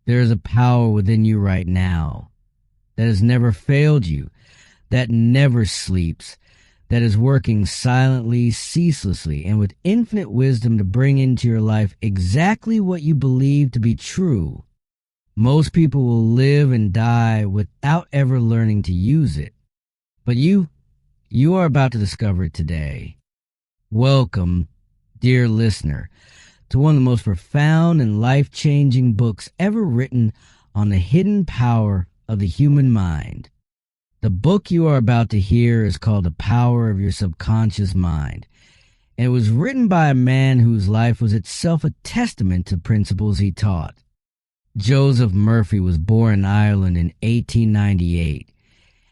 There is a power within you right now that has never failed you, that never sleeps, that is working silently, ceaselessly, and with infinite wisdom to bring into your life exactly what you believe to be true. Most people will live and die without ever learning to use it. But you are about to discover it today. Welcome, dear listener, to one of the most profound and life-changing books ever written on the hidden power of the human mind. The book you are about to hear is called The Power of Your Subconscious Mind, and it was written by a man whose life was itself a testament to principles he taught. Joseph Murphy was born in Ireland in 1898,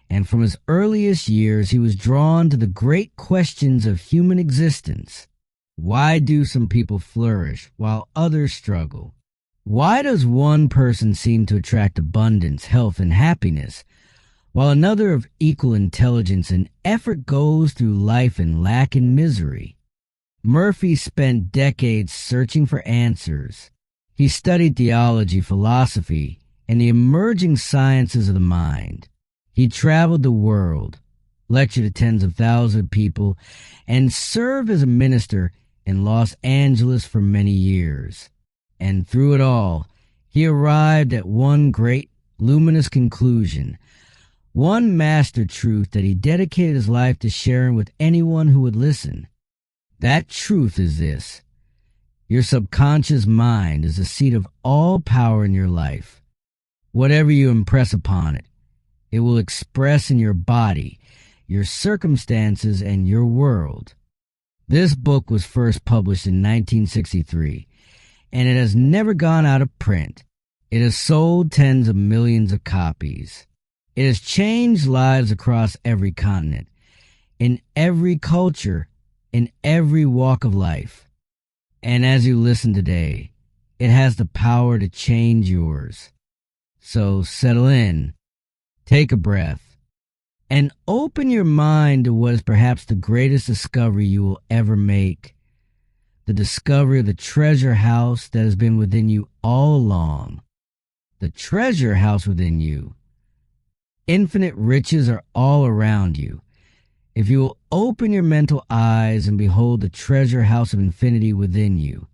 and from his earliest years he was drawn to the great questions of human existence. Why do some people flourish while others struggle? Why does one person seem to attract abundance, health, and happiness, while another of equal intelligence and effort goes through life in lack and misery? Murphy spent decades searching for answers. He studied theology, philosophy, and the emerging sciences of the mind. He traveled the world, lectured to tens of thousands of people, and served as a minister in Los Angeles for many years. And through it all, he arrived at one great, luminous conclusion, one master truth that he dedicated his life to sharing with anyone who would listen. That truth is this: your subconscious mind is the seat of all power in your life. Whatever you impress upon it, it will express in your body, your circumstances, and your world. This book was first published in 1963, and it has never gone out of print. It has sold tens of millions of copies. It has changed lives across every continent, in every culture, in every walk of life. And as you listen today, it has the power to change yours. So settle in, take a breath, and open your mind to what is perhaps the greatest discovery you will ever make. The discovery of the treasure house that has been within you all along. The treasure house within you. Infinite riches are all around you. If you will open your mental eyes and behold the treasure house of infinity within you,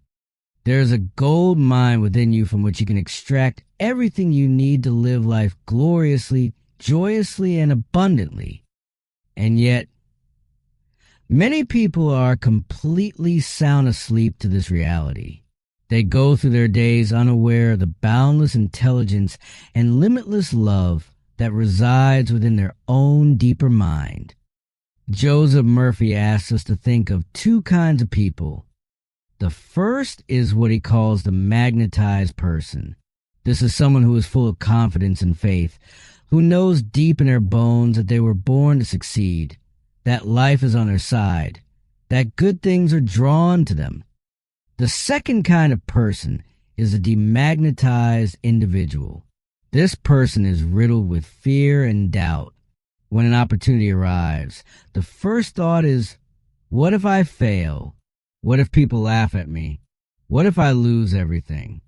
there is a gold mine within you from which you can extract everything you need to live life gloriously, joyously, and abundantly. And yet, many people are completely sound asleep to this reality. They go through their days unaware of the boundless intelligence and limitless love that resides within their own deeper mind. Joseph Murphy asks us to think of two kinds of people. The first is what he calls the magnetized person. This is someone who is full of confidence and faith, who knows deep in their bones that they were born to succeed, that life is on their side, that good things are drawn to them. The second kind of person is a demagnetized individual. This person is riddled with fear and doubt. When an opportunity arrives, the first thought is, what if I fail? What if people laugh at me? What if I lose everything?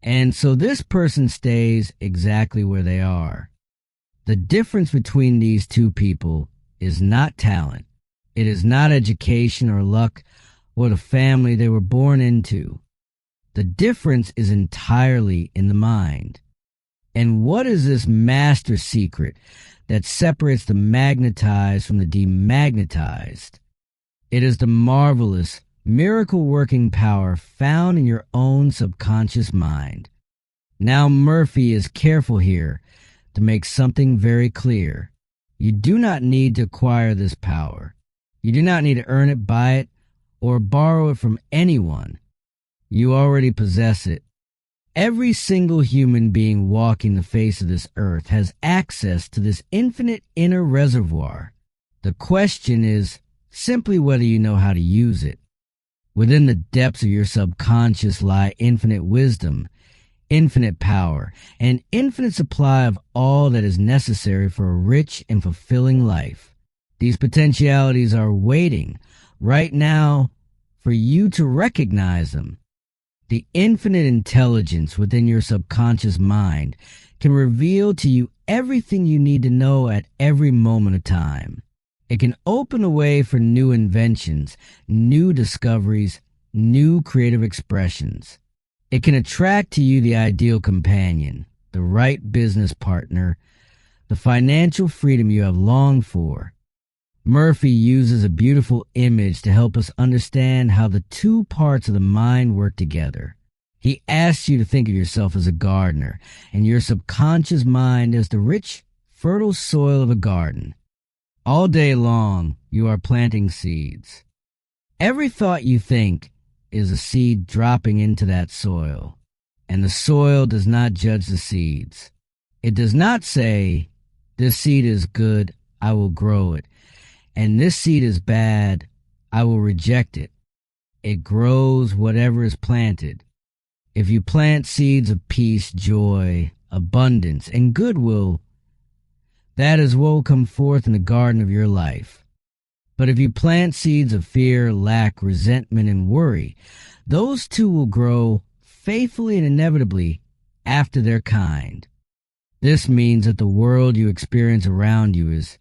And so this person stays exactly where they are. The difference between these two people is not talent. It is not education or luck or the family they were born into. The difference is entirely in the mind. And what is this master secret that separates the magnetized from the demagnetized? It is the marvelous, miracle-working power found in your own subconscious mind. Now Murphy is careful here to make something very clear. You do not need to acquire this power. You do not need to earn it, buy it, or borrow it from anyone. You already possess it. Every single human being walking the face of this earth has access to this infinite inner reservoir. The question is simply whether you know how to use it. Within the depths of your subconscious lie infinite wisdom, infinite power, and infinite supply of all that is necessary for a rich and fulfilling life. These potentialities are waiting right now for you to recognize them. The infinite intelligence within your subconscious mind can reveal to you everything you need to know at every moment of time. It can open the way for new inventions, new discoveries, new creative expressions. It can attract to you the ideal companion, the right business partner, the financial freedom you have longed for. Murphy uses a beautiful image to help us understand how the two parts of the mind work together. He asks you to think of yourself as a gardener and your subconscious mind as the rich, fertile soil of a garden. All day long, you are planting seeds. Every thought you think is a seed dropping into that soil, and the soil does not judge the seeds. It does not say, "This seed is good, I will grow it," and "this seed is bad, I will reject it." It grows whatever is planted. If you plant seeds of peace, joy, abundance, and goodwill, that is what will come forth in the garden of your life. But if you plant seeds of fear, lack, resentment, and worry, those too will grow faithfully and inevitably after their kind. This means that the world you experience around you is,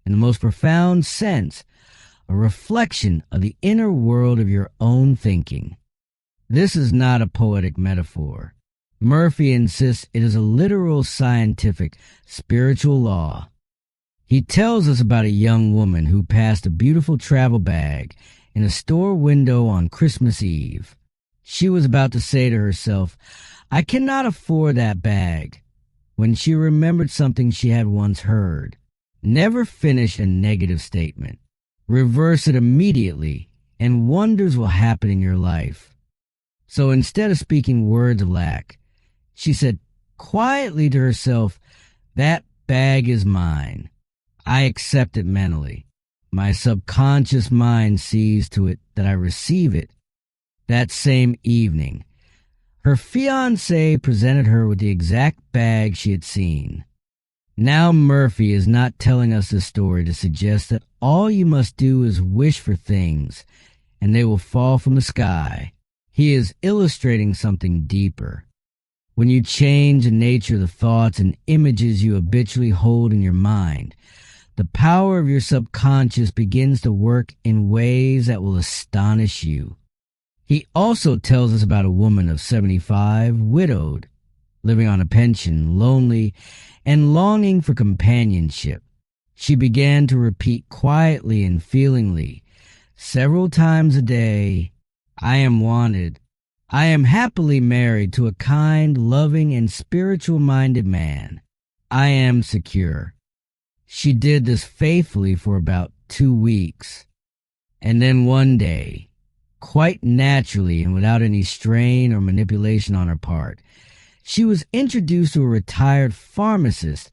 in the most profound sense, a reflection of the inner world of your own thinking. This is not a poetic metaphor. Murphy insists it is a literal, scientific, spiritual law. He tells us about a young woman who passed a beautiful travel bag in a store window on Christmas Eve. She was about to say to herself, "I cannot afford that bag," when she remembered something she had once heard. Never finish a negative statement. Reverse it immediately, and wonders will happen in your life. So instead of speaking words of lack, she said quietly to herself, "That bag is mine. I accept it mentally. My subconscious mind sees to it that I receive it." That same evening, her fiancé presented her with the exact bag she had seen. Now Murphy is not telling us this story to suggest that all you must do is wish for things and they will fall from the sky. He is illustrating something deeper. When you change the nature of the thoughts and images you habitually hold in your mind, the power of your subconscious begins to work in ways that will astonish you. He also tells us about a woman of 75, widowed, living on a pension, lonely, and longing for companionship. She began to repeat quietly and feelingly, several times a day, "I am wanted. I am happily married to a kind, loving, and spiritual-minded man. I am secure." She did this faithfully for about 2 weeks. And then one day, quite naturally and without any strain or manipulation on her part, she was introduced to a retired pharmacist,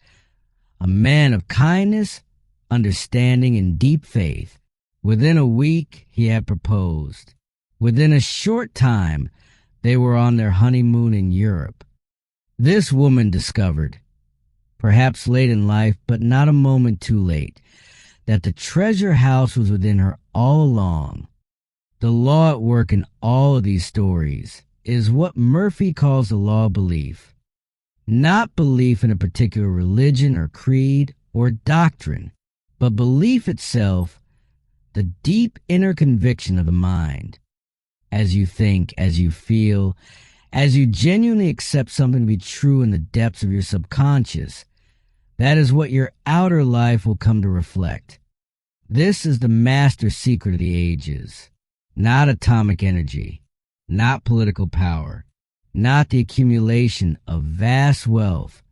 a man of kindness, understanding, and deep faith. Within a week, he had proposed. Within a short time, they were on their honeymoon in Europe. This woman discovered, perhaps late in life, but not a moment too late, that the treasure house was within her all along. The law at work in all of these stories is what Murphy calls the law of belief. Not belief in a particular religion or creed or doctrine, but belief itself, the deep inner conviction of the mind. As you think, as you feel, as you genuinely accept something to be true in the depths of your subconscious, that is what your outer life will come to reflect. This is the master secret of the ages. Not atomic energy, not political power, not the accumulation of vast wealth.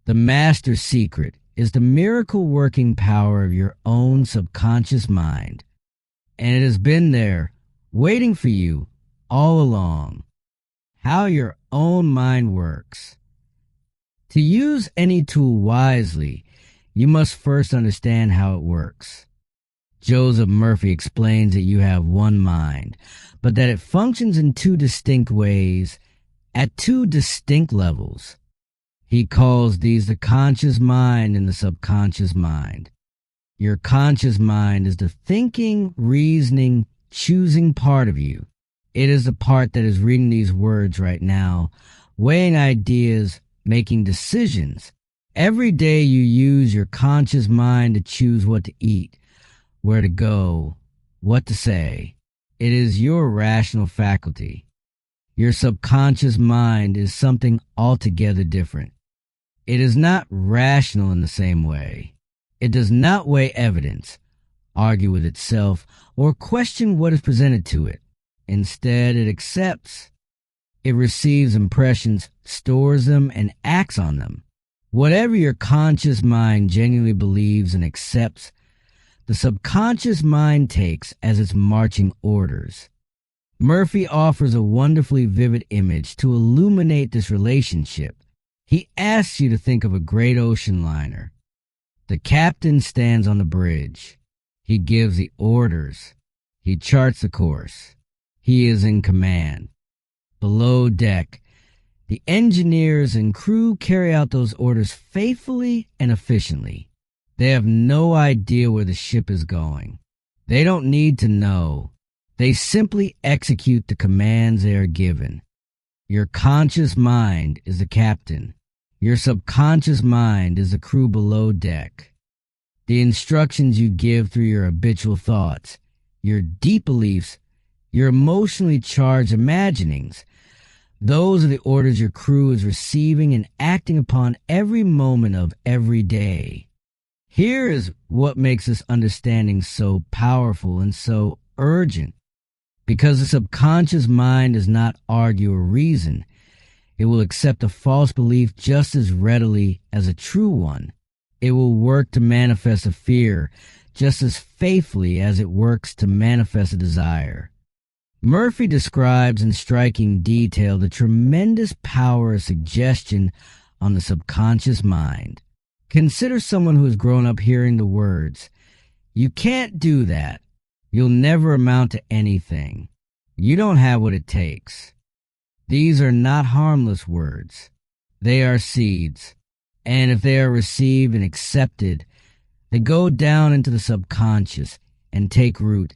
The master secret is the miracle-working power of your own subconscious mind. And it has been there, waiting for you all along. How your own mind works. To use any tool wisely, you must first understand how it works. Joseph Murphy explains that you have one mind, but that it functions in two distinct ways, at two distinct levels. He calls these the conscious mind and the subconscious mind. Your conscious mind is the thinking, reasoning, choosing part of you. It is the part that is reading these words right now, weighing ideas, making decisions. Every day you use your conscious mind to choose what to eat, where to go, what to say. It is your rational faculty. Your subconscious mind is something altogether different. It is not rational in the same way. It does not weigh evidence, argue with itself, or question what is presented to it. Instead, it accepts. It receives impressions, stores them, and acts on them. Whatever your conscious mind genuinely believes and accepts, the subconscious mind takes as its marching orders. Murphy offers a wonderfully vivid image to illuminate this relationship. He asks you to think of a great ocean liner. The captain stands on the bridge. He gives the orders. He charts the course. He is in command. Below deck, the engineers and crew carry out those orders faithfully and efficiently. They have no idea where the ship is going. They don't need to know. They simply execute the commands they are given. Your conscious mind is the captain. Your subconscious mind is the crew below deck. The instructions you give through your habitual thoughts, your deep beliefs, your emotionally charged imaginings, those are the orders your crew is receiving and acting upon every moment of every day. Here is what makes this understanding so powerful and so urgent. Because the subconscious mind does not argue or reason, it will accept a false belief just as readily as a true one. It will work to manifest a fear just as faithfully as it works to manifest a desire. Murphy describes in striking detail the tremendous power of suggestion on the subconscious mind. Consider someone who has grown up hearing the words, "You can't do that. You'll never amount to anything. You don't have what it takes." These are not harmless words. They are seeds. And if they are received and accepted, they go down into the subconscious and take root,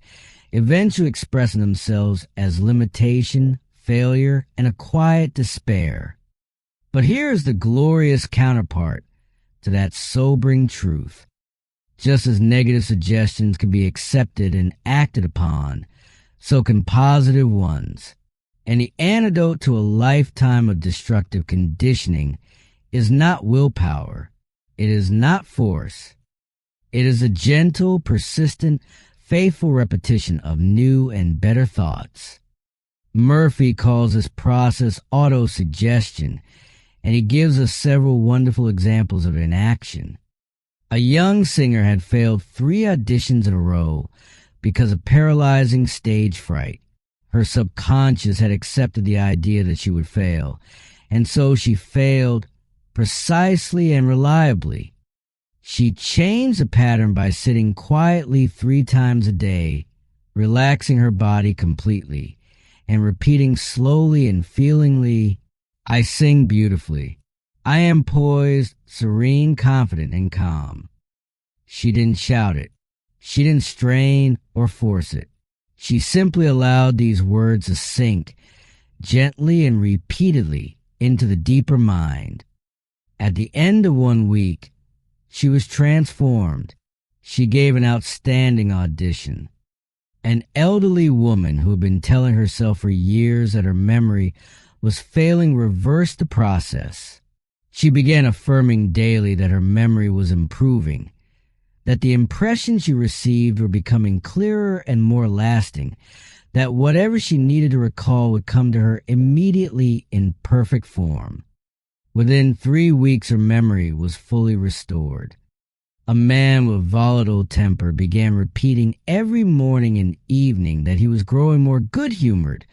eventually expressing themselves as limitation, failure, and a quiet despair. But here is the glorious counterpart to that sobering truth. Just as negative suggestions can be accepted and acted upon, so can positive ones. And the antidote to a lifetime of destructive conditioning is not willpower. It is not force. It is a gentle, persistent, faithful repetition of new and better thoughts. Murphy calls this process autosuggestion, and he gives us several wonderful examples of it in action. A young singer had failed 3 auditions in a row because of paralyzing stage fright. Her subconscious had accepted the idea that she would fail, and so she failed precisely and reliably. She changed the pattern by sitting quietly 3 times a day, relaxing her body completely, and repeating slowly and feelingly, "I sing beautifully. I am poised, serene, confident, and calm." She didn't shout it. She didn't strain or force it. She simply allowed these words to sink gently and repeatedly into the deeper mind. At the end of 1 week, she was transformed. She gave an outstanding audition. An elderly woman who had been telling herself for years that her memory was failing reversed the process. She began affirming daily that her memory was improving, that the impressions she received were becoming clearer and more lasting, that whatever she needed to recall would come to her immediately in perfect form. Within 3 weeks, her memory was fully restored. A man with volatile temper began repeating every morning and evening that he was growing more good-humored,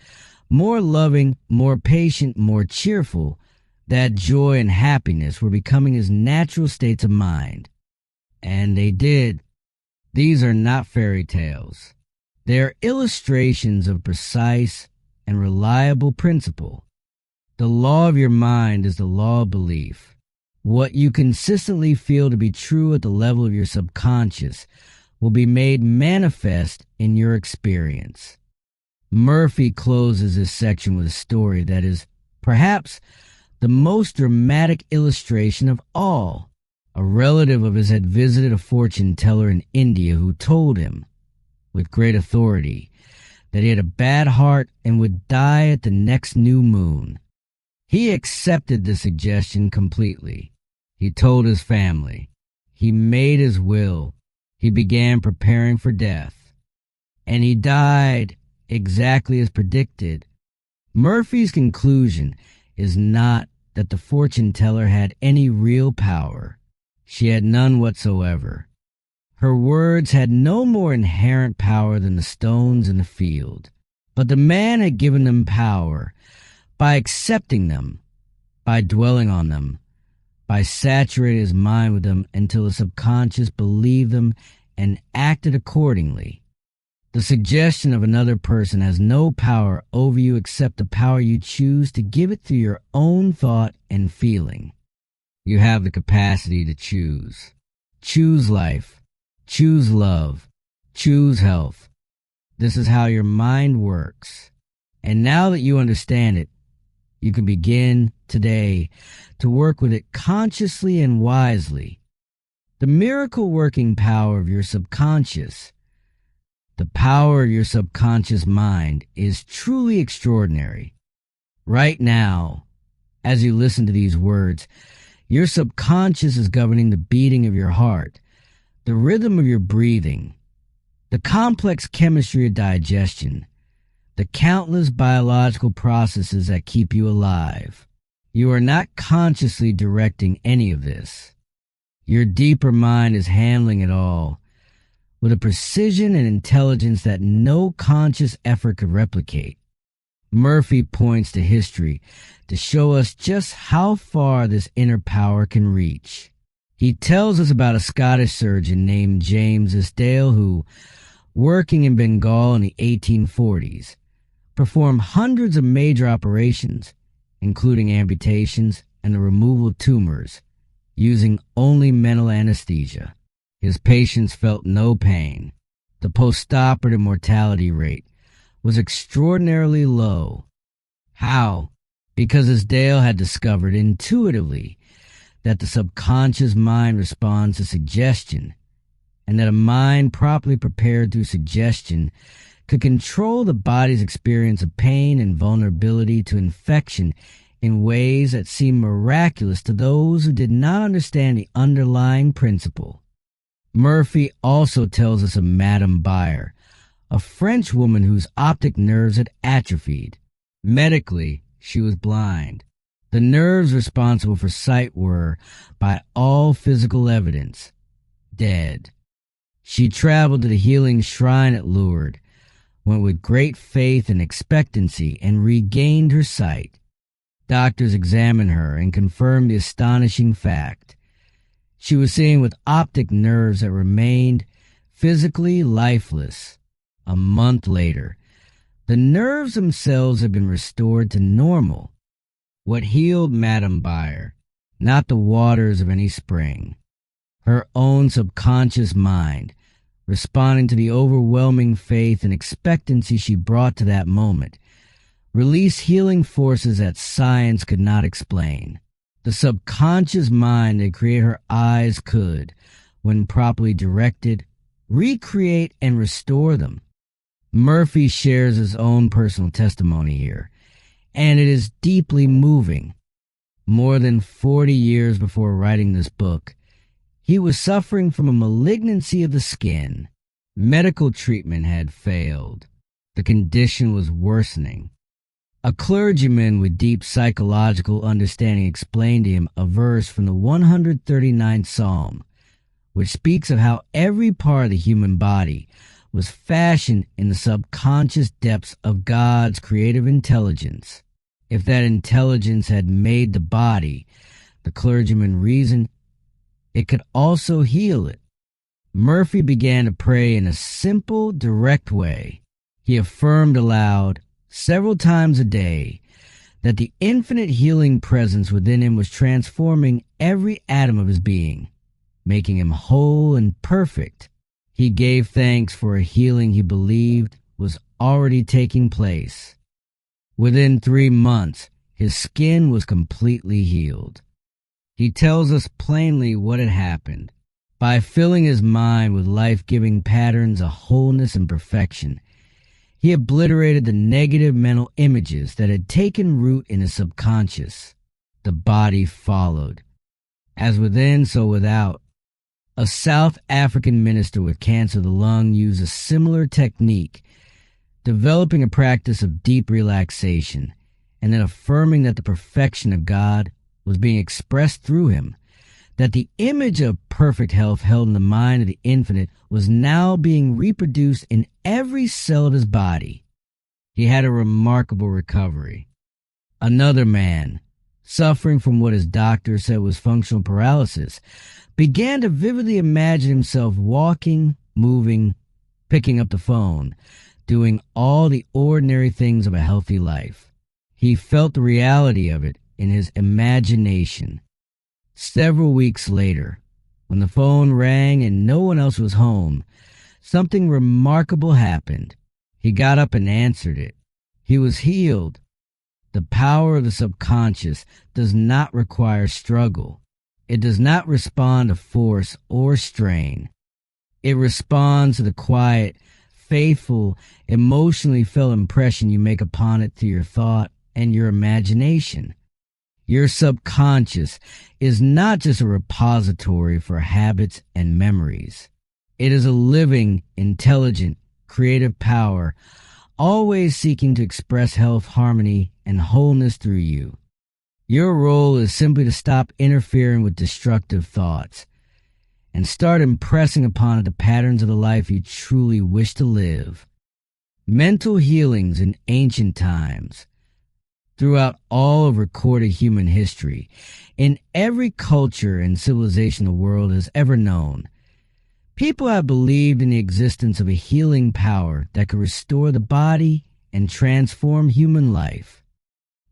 more loving, more patient, more cheerful, that joy and happiness were becoming his natural states of mind. And they did. These are not fairy tales. They are illustrations of precise and reliable principle. The law of your mind is the law of belief. What you consistently feel to be true at the level of your subconscious will be made manifest in your experience. Murphy closes this section with a story that is perhaps the most dramatic illustration of all. A relative of his had visited a fortune teller in India who told him, with great authority, that he had a bad heart and would die at the next new moon. He accepted the suggestion completely. He told his family. He made his will. He began preparing for death. And he died exactly as predicted. Murphy's conclusion is not that the fortune teller had any real power. She had none whatsoever. Her words had no more inherent power than the stones in the field. But the man had given them power by accepting them, by dwelling on them, by saturating his mind with them until the subconscious believed them and acted accordingly. The suggestion of another person has no power over you except the power you choose to give it through your own thought and feeling. You have the capacity to choose. Choose life. Choose love. Choose health. This is how your mind works. And now that you understand it, you can begin today to work with it consciously and wisely. The miracle-working power of your subconscious, the power of your subconscious mind, is truly extraordinary. Right now, as you listen to these words, your subconscious is governing the beating of your heart, the rhythm of your breathing, the complex chemistry of digestion, the countless biological processes that keep you alive. You are not consciously directing any of this. Your deeper mind is handling it all with a precision and intelligence that no conscious effort could replicate. Murphy points to history to show us just how far this inner power can reach. He tells us about a Scottish surgeon named James Isdale who, working in Bengal in the 1840s, performed hundreds of major operations, including amputations and the removal of tumors, using only mental anesthesia. His patients felt no pain. The post-operative mortality rate was extraordinarily low. How? Because Isdale had discovered intuitively that the subconscious mind responds to suggestion, and that a mind properly prepared through suggestion could control the body's experience of pain and vulnerability to infection in ways that seemed miraculous to those who did not understand the underlying principle. Murphy also tells us of Madame Bayer, a French woman whose optic nerves had atrophied. Medically, she was blind. The nerves responsible for sight were, by all physical evidence, dead. She traveled to the healing shrine at Lourdes, went with great faith and expectancy, and regained her sight. Doctors examined her and confirmed the astonishing fact. She was seeing with optic nerves that remained physically lifeless. A month later, the nerves themselves had been restored to normal. What healed Madame Bayer? Not the waters of any spring. Her own subconscious mind, responding to the overwhelming faith and expectancy she brought to that moment, released healing forces that science could not explain. The subconscious mind that created her eyes could, when properly directed, recreate and restore them. Murphy shares his own personal testimony here, and it is deeply moving. More than 40 years before writing this book, he was suffering from a malignancy of the skin. Medical treatment had failed. The condition was worsening. A clergyman with deep psychological understanding explained to him a verse from the 139th Psalm, which speaks of how every part of the human body was fashioned in the subconscious depths of God's creative intelligence. If that intelligence had made the body, the clergyman reasoned, it could also heal it. Murphy began to pray in a simple, direct way. He affirmed aloud, several times a day, that the infinite healing presence within him was transforming every atom of his being, making him whole and perfect. He gave thanks for a healing he believed was already taking place. Within 3 months, his skin was completely healed. He tells us plainly what had happened. By filling his mind with life-giving patterns of wholeness and perfection, he obliterated the negative mental images that had taken root in his subconscious. The body followed. As within, so without. A South African minister with cancer of the lung used a similar technique, developing a practice of deep relaxation, and then affirming that the perfection of God was being expressed through him, that the image of perfect health held in the mind of the infinite was now being reproduced in every cell of his body. He had a remarkable recovery. Another man, suffering from what his doctor said was functional paralysis, began to vividly imagine himself walking, moving, picking up the phone, doing all the ordinary things of a healthy life. He felt the reality of it in his imagination. Several weeks later, when the phone rang and no one else was home, something remarkable happened. He got up and answered it. He was healed. The power of the subconscious does not require struggle. It does not respond to force or strain. It responds to the quiet, faithful, emotionally felt impression you make upon it through your thought and your imagination. Your subconscious is not just a repository for habits and memories. It is a living, intelligent, creative power, always seeking to express health, harmony, and wholeness through you. Your role is simply to stop interfering with destructive thoughts and start impressing upon it the patterns of the life you truly wish to live. Mental healings in ancient times, throughout all of recorded human history, in every culture and civilization the world has ever known, people have believed in the existence of a healing power that could restore the body and transform human life.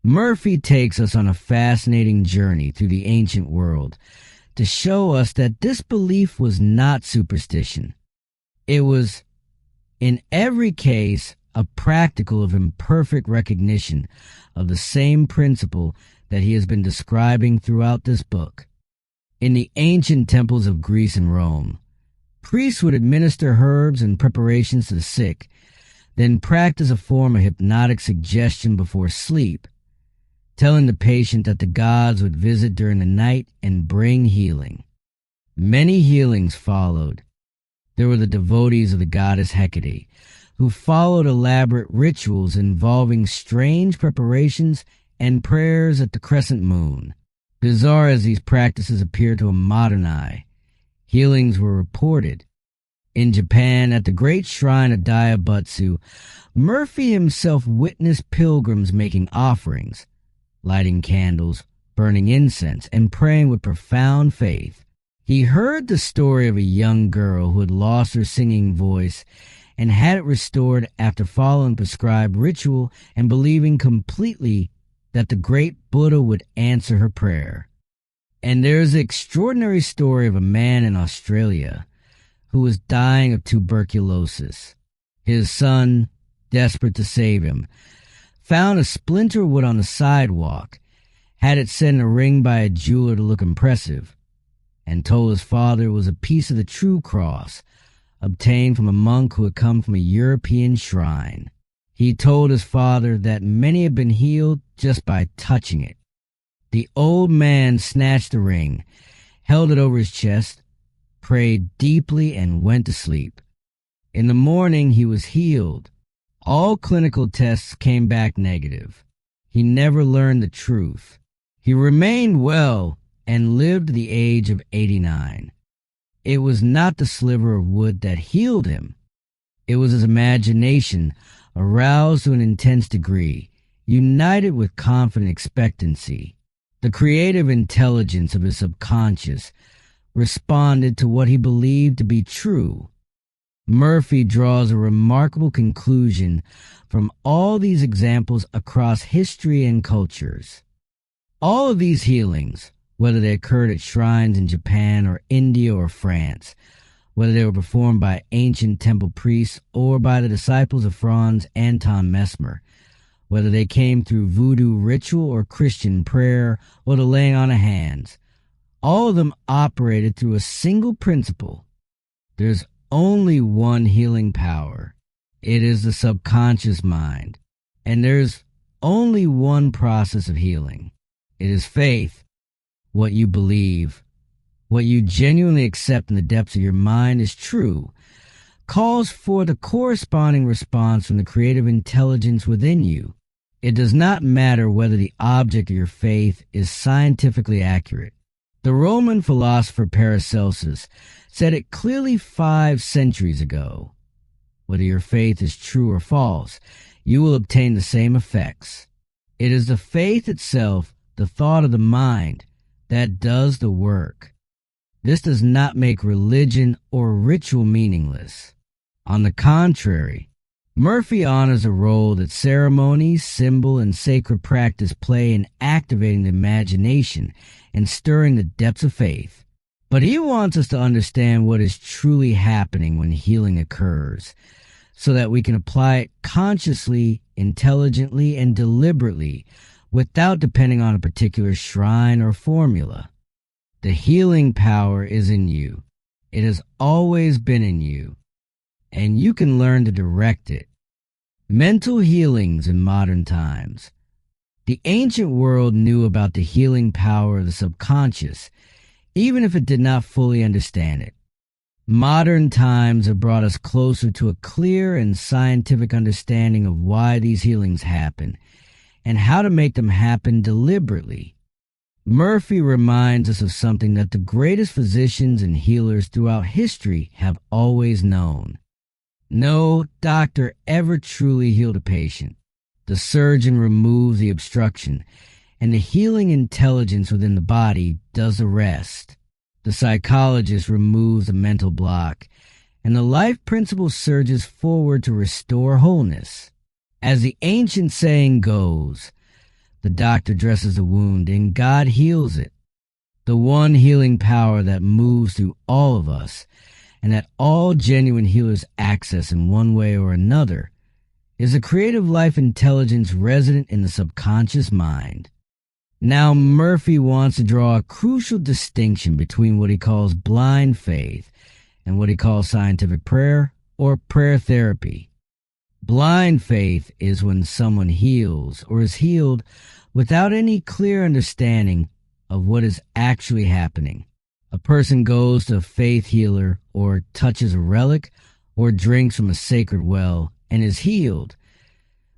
Murphy takes us on a fascinating journey through the ancient world to show us that this belief was not superstition. It was, in every case, a practical of imperfect recognition of the same principle that he has been describing throughout this book. In the ancient temples of Greece and Rome, priests would administer herbs and preparations to the sick, then practice a form of hypnotic suggestion before sleep, telling the patient that the gods would visit during the night and bring healing. Many healings followed. There were the devotees of the goddess Hecate, who followed elaborate rituals involving strange preparations and prayers at the crescent moon. Bizarre as these practices appear to a modern eye, healings were reported. In Japan, at the great shrine of Daibutsu, Murphy himself witnessed pilgrims making offerings, lighting candles, burning incense, and praying with profound faith. He heard the story of a young girl who had lost her singing voice and had it restored after following prescribed ritual and believing completely that the great Buddha would answer her prayer. And there is the extraordinary story of a man in Australia who was dying of tuberculosis. His son, desperate to save him, found a splinter of wood on the sidewalk, had it set in a ring by a jeweler to look impressive, and told his father it was a piece of the true cross, obtained from a monk who had come from a European shrine. He told his father that many had been healed just by touching it. The old man snatched the ring, held it over his chest, prayed deeply, and went to sleep. In the morning, he was healed. All clinical tests came back negative. He never learned the truth. He remained well and lived to the age of 89. It was not the sliver of wood that healed him. It was his imagination, aroused to an intense degree, united with confident expectancy. The creative intelligence of his subconscious responded to what he believed to be true. Murphy draws a remarkable conclusion from all these examples across history and cultures. All of these healings, whether they occurred at shrines in Japan or India or France, whether they were performed by ancient temple priests or by the disciples of Franz Anton Mesmer, whether they came through voodoo ritual or Christian prayer or the laying on of hands. All of them operated through a single principle. There's only one healing power. It is the subconscious mind. And there's only one process of healing. It is faith, what you believe, what you genuinely accept in the depths of your mind is true, calls for the corresponding response from the creative intelligence within you. It does not matter whether the object of your faith is scientifically accurate. The Roman philosopher Paracelsus said it clearly 5 centuries ago. Whether your faith is true or false, you will obtain the same effects. It is the faith itself, the thought of the mind, that does the work. This does not make religion or ritual meaningless. On the contrary, Murphy honors the role that ceremony, symbol, and sacred practice play in activating the imagination and stirring the depths of faith. But he wants us to understand what is truly happening when healing occurs, so that we can apply it consciously, intelligently, and deliberately without depending on a particular shrine or formula. The healing power is in you. It has always been in you, and you can learn to direct it. Mental healings in modern times. The ancient world knew about the healing power of the subconscious, even if it did not fully understand it. Modern times have brought us closer to a clear and scientific understanding of why these healings happen and how to make them happen deliberately. Murphy reminds us of something that the greatest physicians and healers throughout history have always known. No doctor ever truly healed a patient. The surgeon removes the obstruction, and the healing intelligence within the body does the rest. The psychologist removes the mental block, and the life principle surges forward to restore wholeness. As the ancient saying goes, the doctor dresses the wound and God heals it. The one healing power that moves through all of us and that all genuine healers access in one way or another is a creative life intelligence resident in the subconscious mind. Now, Murphy wants to draw a crucial distinction between what he calls blind faith and what he calls scientific prayer or prayer therapy. Blind faith is when someone heals or is healed without any clear understanding of what is actually happening. A person goes to a faith healer or touches a relic or drinks from a sacred well and is healed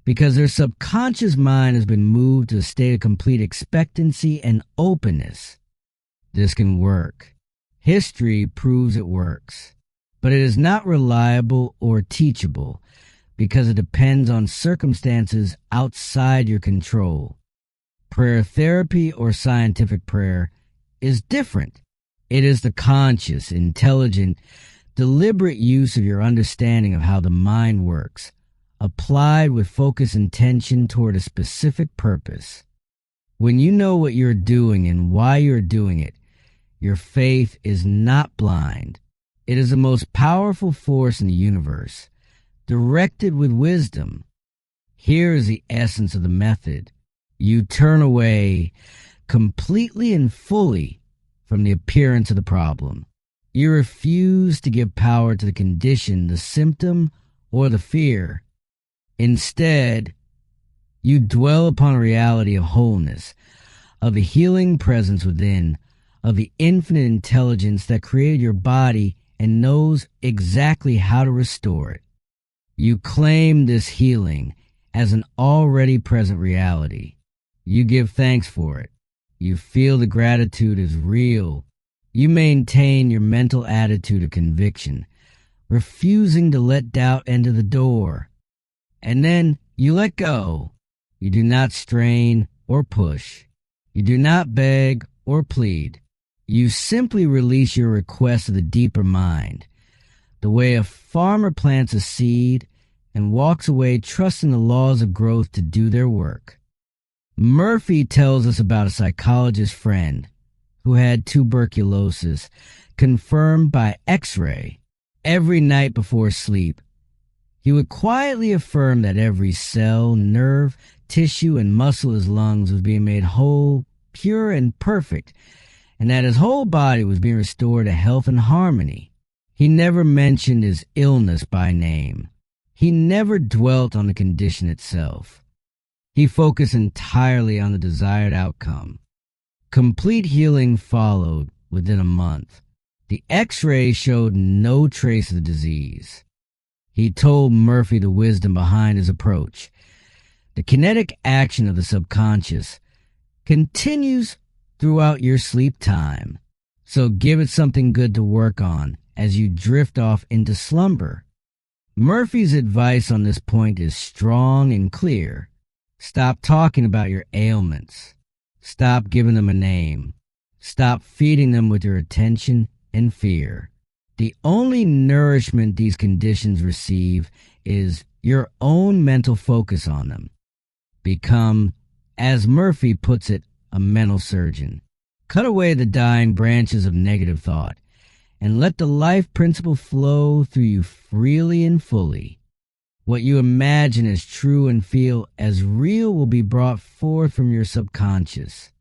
because their subconscious mind has been moved to a state of complete expectancy and openness. This can work. History proves it works. But it is not reliable or teachable because it depends on circumstances outside your control. Prayer therapy or scientific prayer is different. It is the conscious, intelligent, deliberate use of your understanding of how the mind works, applied with focus and intention toward a specific purpose. When you know what you're doing and why you're doing it, your faith is not blind. It is the most powerful force in the universe, directed with wisdom. Here is the essence of the method. You turn away completely and fully from the appearance of the problem. You refuse to give power to the condition, the symptom, or the fear. Instead, you dwell upon a reality of wholeness, of the healing presence within, of the infinite intelligence that created your body and knows exactly how to restore it. You claim this healing as an already present reality. You give thanks for it. You feel the gratitude is real. You maintain your mental attitude of conviction, refusing to let doubt enter the door. And then you let go. You do not strain or push. You do not beg or plead. You simply release your request of the deeper mind, the way a farmer plants a seed and walks away trusting the laws of growth to do their work. Murphy tells us about a psychologist friend who had tuberculosis confirmed by X-ray. Every night before sleep, he would quietly affirm that every cell, nerve, tissue, and muscle in his lungs was being made whole, pure, and perfect, and that his whole body was being restored to health and harmony. He never mentioned his illness by name. He never dwelt on the condition itself. He focused entirely on the desired outcome. Complete healing followed within a month. The X-ray showed no trace of the disease. He told Murphy the wisdom behind his approach. The kinetic action of the subconscious continues throughout your sleep time, so give it something good to work on as you drift off into slumber. Murphy's advice on this point is strong and clear. Stop talking about your ailments. Stop giving them a name. Stop feeding them with your attention and fear. The only nourishment these conditions receive is your own mental focus on them. Become, as Murphy puts it, a mental surgeon. Cut away the dying branches of negative thought and let the life principle flow through you freely and fully. What you imagine as true and feel as real will be brought forth from your subconscious.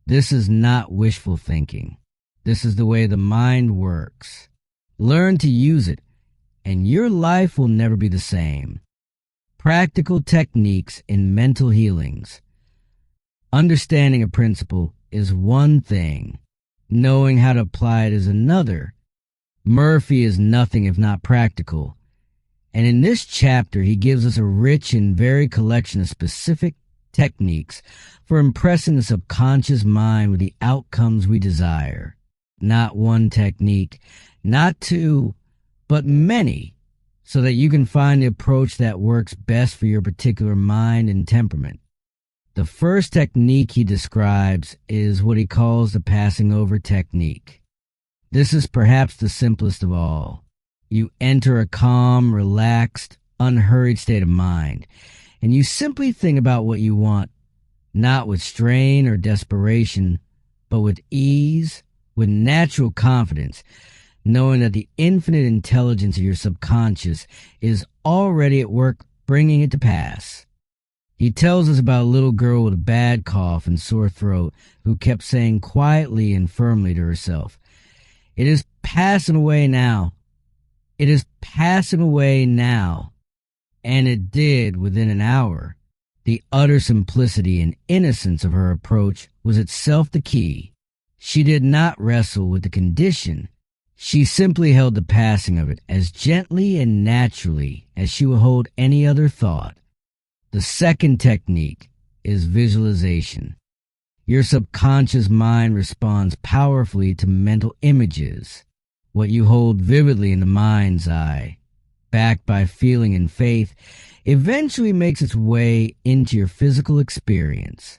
This is not wishful thinking. This is the way the mind works. Learn to use it, and your life will never be the same. Practical techniques in mental healings. Understanding a principle is one thing. Knowing how to apply it is another. Murphy is nothing if not practical. And in this chapter, he gives us a rich and varied collection of specific techniques for impressing the subconscious mind with the outcomes we desire. Not one technique, not two, but many, so that you can find the approach that works best for your particular mind and temperament. The first technique he describes is what he calls the passing over technique. This is perhaps the simplest of all. You enter a calm, relaxed, unhurried state of mind, and you simply think about what you want, not with strain or desperation, but with ease, with natural confidence, knowing that the infinite intelligence of your subconscious is already at work bringing it to pass. He tells us about a little girl with a bad cough and sore throat who kept saying quietly and firmly to herself, "It is passing away now. It is passing away now." And it did within an hour. The utter simplicity and innocence of her approach was itself the key. She did not wrestle with the condition. She simply held the passing of it as gently and naturally as she would hold any other thought. The second technique is visualization. Your subconscious mind responds powerfully to mental images. What you hold vividly in the mind's eye, backed by feeling and faith, eventually makes its way into your physical experience.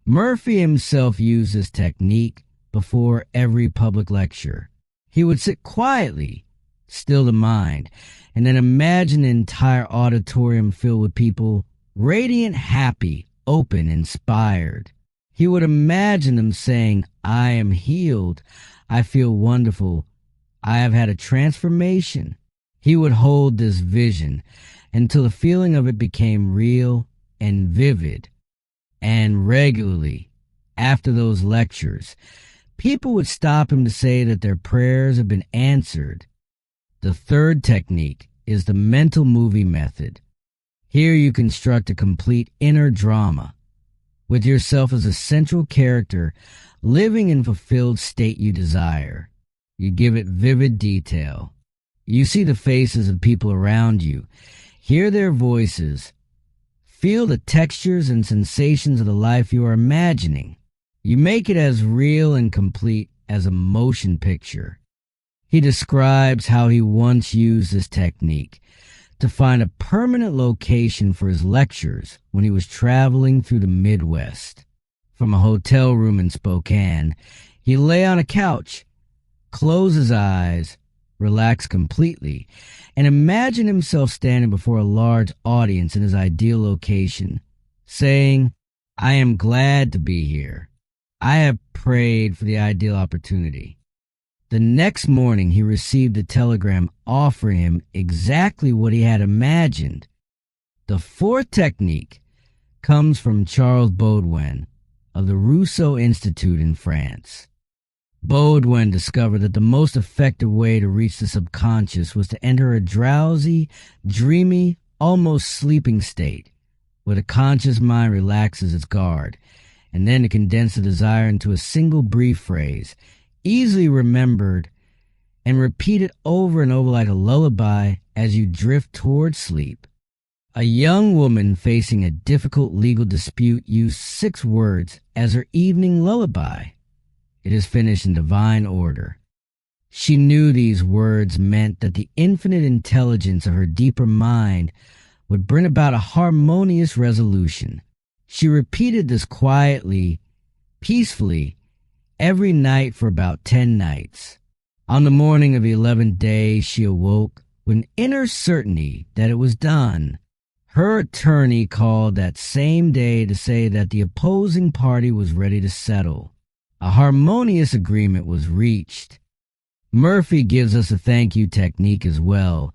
Murphy himself used this technique before every public lecture. He would sit quietly, still the mind, and then imagine an entire auditorium filled with people, radiant, happy, open, inspired. He would imagine them saying, "I am healed. I feel wonderful. I have had a transformation." He would hold this vision until the feeling of it became real and vivid. And regularly, after those lectures, people would stop him to say that their prayers have been answered. The third technique is the mental movie method. Here you construct a complete inner drama, with yourself as a central character living in fulfilled state you desire. You give it vivid detail. You see the faces of people around you, hear their voices, feel the textures and sensations of the life you are imagining. You make it as real and complete as a motion picture. He describes how he once used this technique to find a permanent location for his lectures when he was traveling through the Midwest. From a hotel room in Spokane, he lay on a couch, closed his eyes, relaxed completely, and imagined himself standing before a large audience in his ideal location, saying, "I am glad to be here. I have prayed for the ideal opportunity." The next morning, he received a telegram offering him exactly what he had imagined. The fourth technique comes from Charles Baudouin of the Rousseau Institute in France. Baudouin discovered that the most effective way to reach the subconscious was to enter a drowsy, dreamy, almost sleeping state, where the conscious mind relaxes its guard, and then to condense the desire into a single brief phrase, easily remembered, and repeat it over and over like a lullaby as you drift toward sleep. A young woman facing a difficult legal dispute used 6 words as her evening lullaby. It is finished in divine order. She knew these words meant that the infinite intelligence of her deeper mind would bring about a harmonious resolution. She repeated this quietly, peacefully, every night for about 10 nights. On the morning of the 11th day, she awoke with inner certainty that it was done. Her attorney called that same day to say that the opposing party was ready to settle. A harmonious agreement was reached. Murphy gives us a thank you technique as well,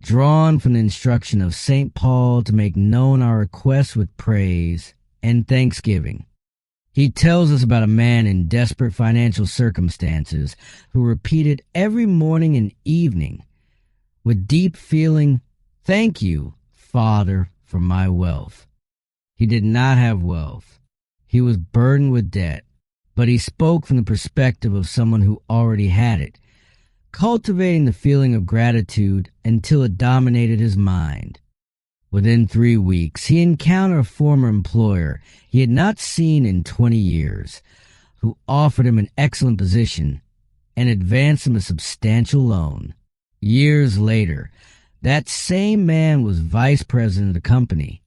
drawn from the instruction of St. Paul to make known our requests with praise and thanksgiving. He tells us about a man in desperate financial circumstances who repeated every morning and evening with deep feeling, "Thank you, Father, for my wealth." He did not have wealth. He was burdened with debt, but he spoke from the perspective of someone who already had it, cultivating the feeling of gratitude until it dominated his mind. Within 3 weeks, he encountered a former employer he had not seen in 20 years, who offered him an excellent position and advanced him a substantial loan. Years later, that same man was vice president of the company.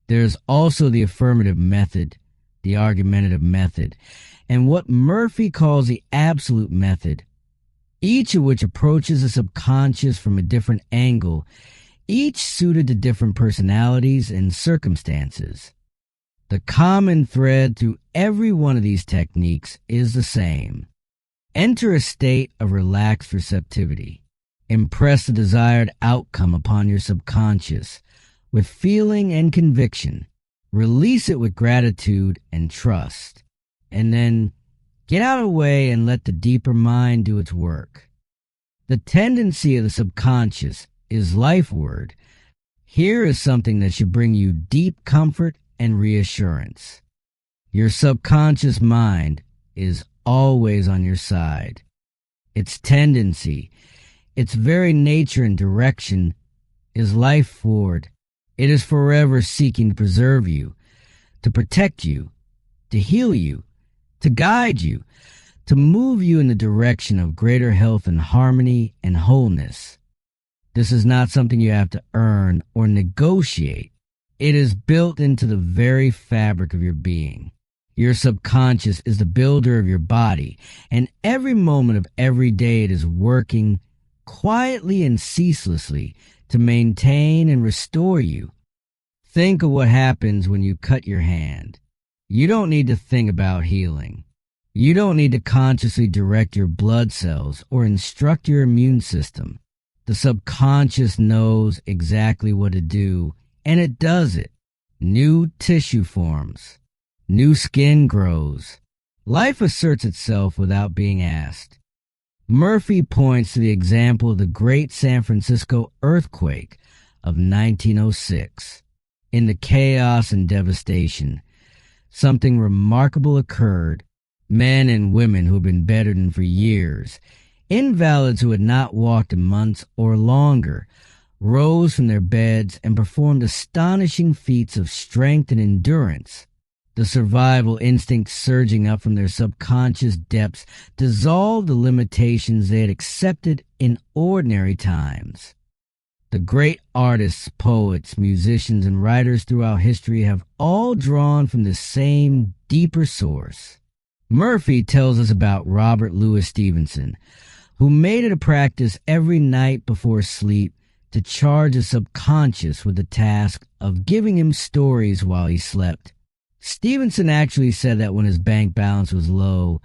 There is also the affirmative method, the argumentative method, and what Murphy calls the absolute method, each of which approaches the subconscious from a different angle, each suited to different personalities and circumstances. The common thread through every one of these techniques is the same. Enter a state of relaxed receptivity. Impress the desired outcome upon your subconscious with feeling and conviction. Release it with gratitude and trust. And then get out of the way and let the deeper mind do its work. The tendency of the subconscious is life word. Here is something that should bring you deep comfort and reassurance. Your subconscious mind is always on your side. Its tendency, its very nature and direction is life forward. It is forever seeking to preserve you, to protect you, to heal you, to guide you, to move you in the direction of greater health and harmony and wholeness. This is not something you have to earn or negotiate. It is built into the very fabric of your being. Your subconscious is the builder of your body, and every moment of every day it is working quietly and ceaselessly to maintain and restore you. Think of what happens when you cut your hand. You don't need to think about healing. You don't need to consciously direct your blood cells or instruct your immune system. The subconscious knows exactly what to do, and it does it. New tissue forms. New skin grows. Life asserts itself without being asked. Murphy points to the example of the great San Francisco earthquake of 1906. In the chaos and devastation, something remarkable occurred. Men and women who had been bedridden for years, invalids who had not walked in months or longer, rose from their beds and performed astonishing feats of strength and endurance. The survival instinct surging up from their subconscious depths dissolved the limitations they had accepted in ordinary times. The great artists, poets, musicians, and writers throughout history have all drawn from the same deeper source. Murphy tells us about Robert Louis Stevenson, who made it a practice every night before sleep to charge his subconscious with the task of giving him stories while he slept. Stevenson actually said that when his bank balance was low,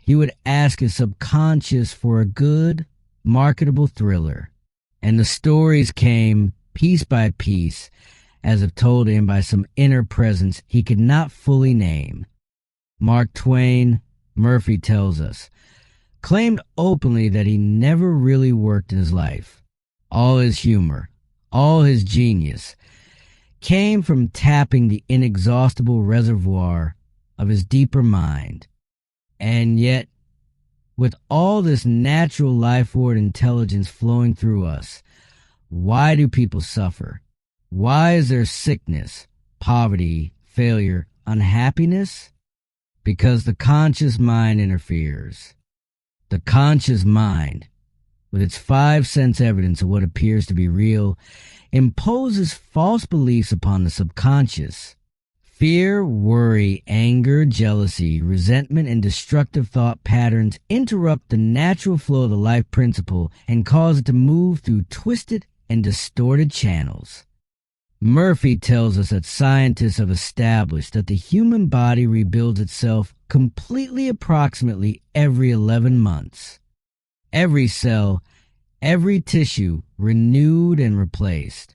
He would ask his subconscious for a good, marketable thriller. And the stories came piece by piece, as if told to him by some inner presence he could not fully name. Mark Twain, Murphy tells us, claimed openly that he never really worked in his life. All his humor, all his genius, came from tapping the inexhaustible reservoir of his deeper mind. And yet, with all this natural life-forward intelligence flowing through us, why do people suffer? Why is there sickness, poverty, failure, unhappiness? Because the conscious mind interferes. The conscious mind, with its 5 sense evidence of what appears to be real, imposes false beliefs upon the subconscious. Fear, worry, anger, jealousy, resentment, and destructive thought patterns interrupt the natural flow of the life principle and cause it to move through twisted and distorted channels. Murphy tells us that scientists have established that the human body rebuilds itself completely approximately every 11 months. Every cell, every tissue renewed and replaced.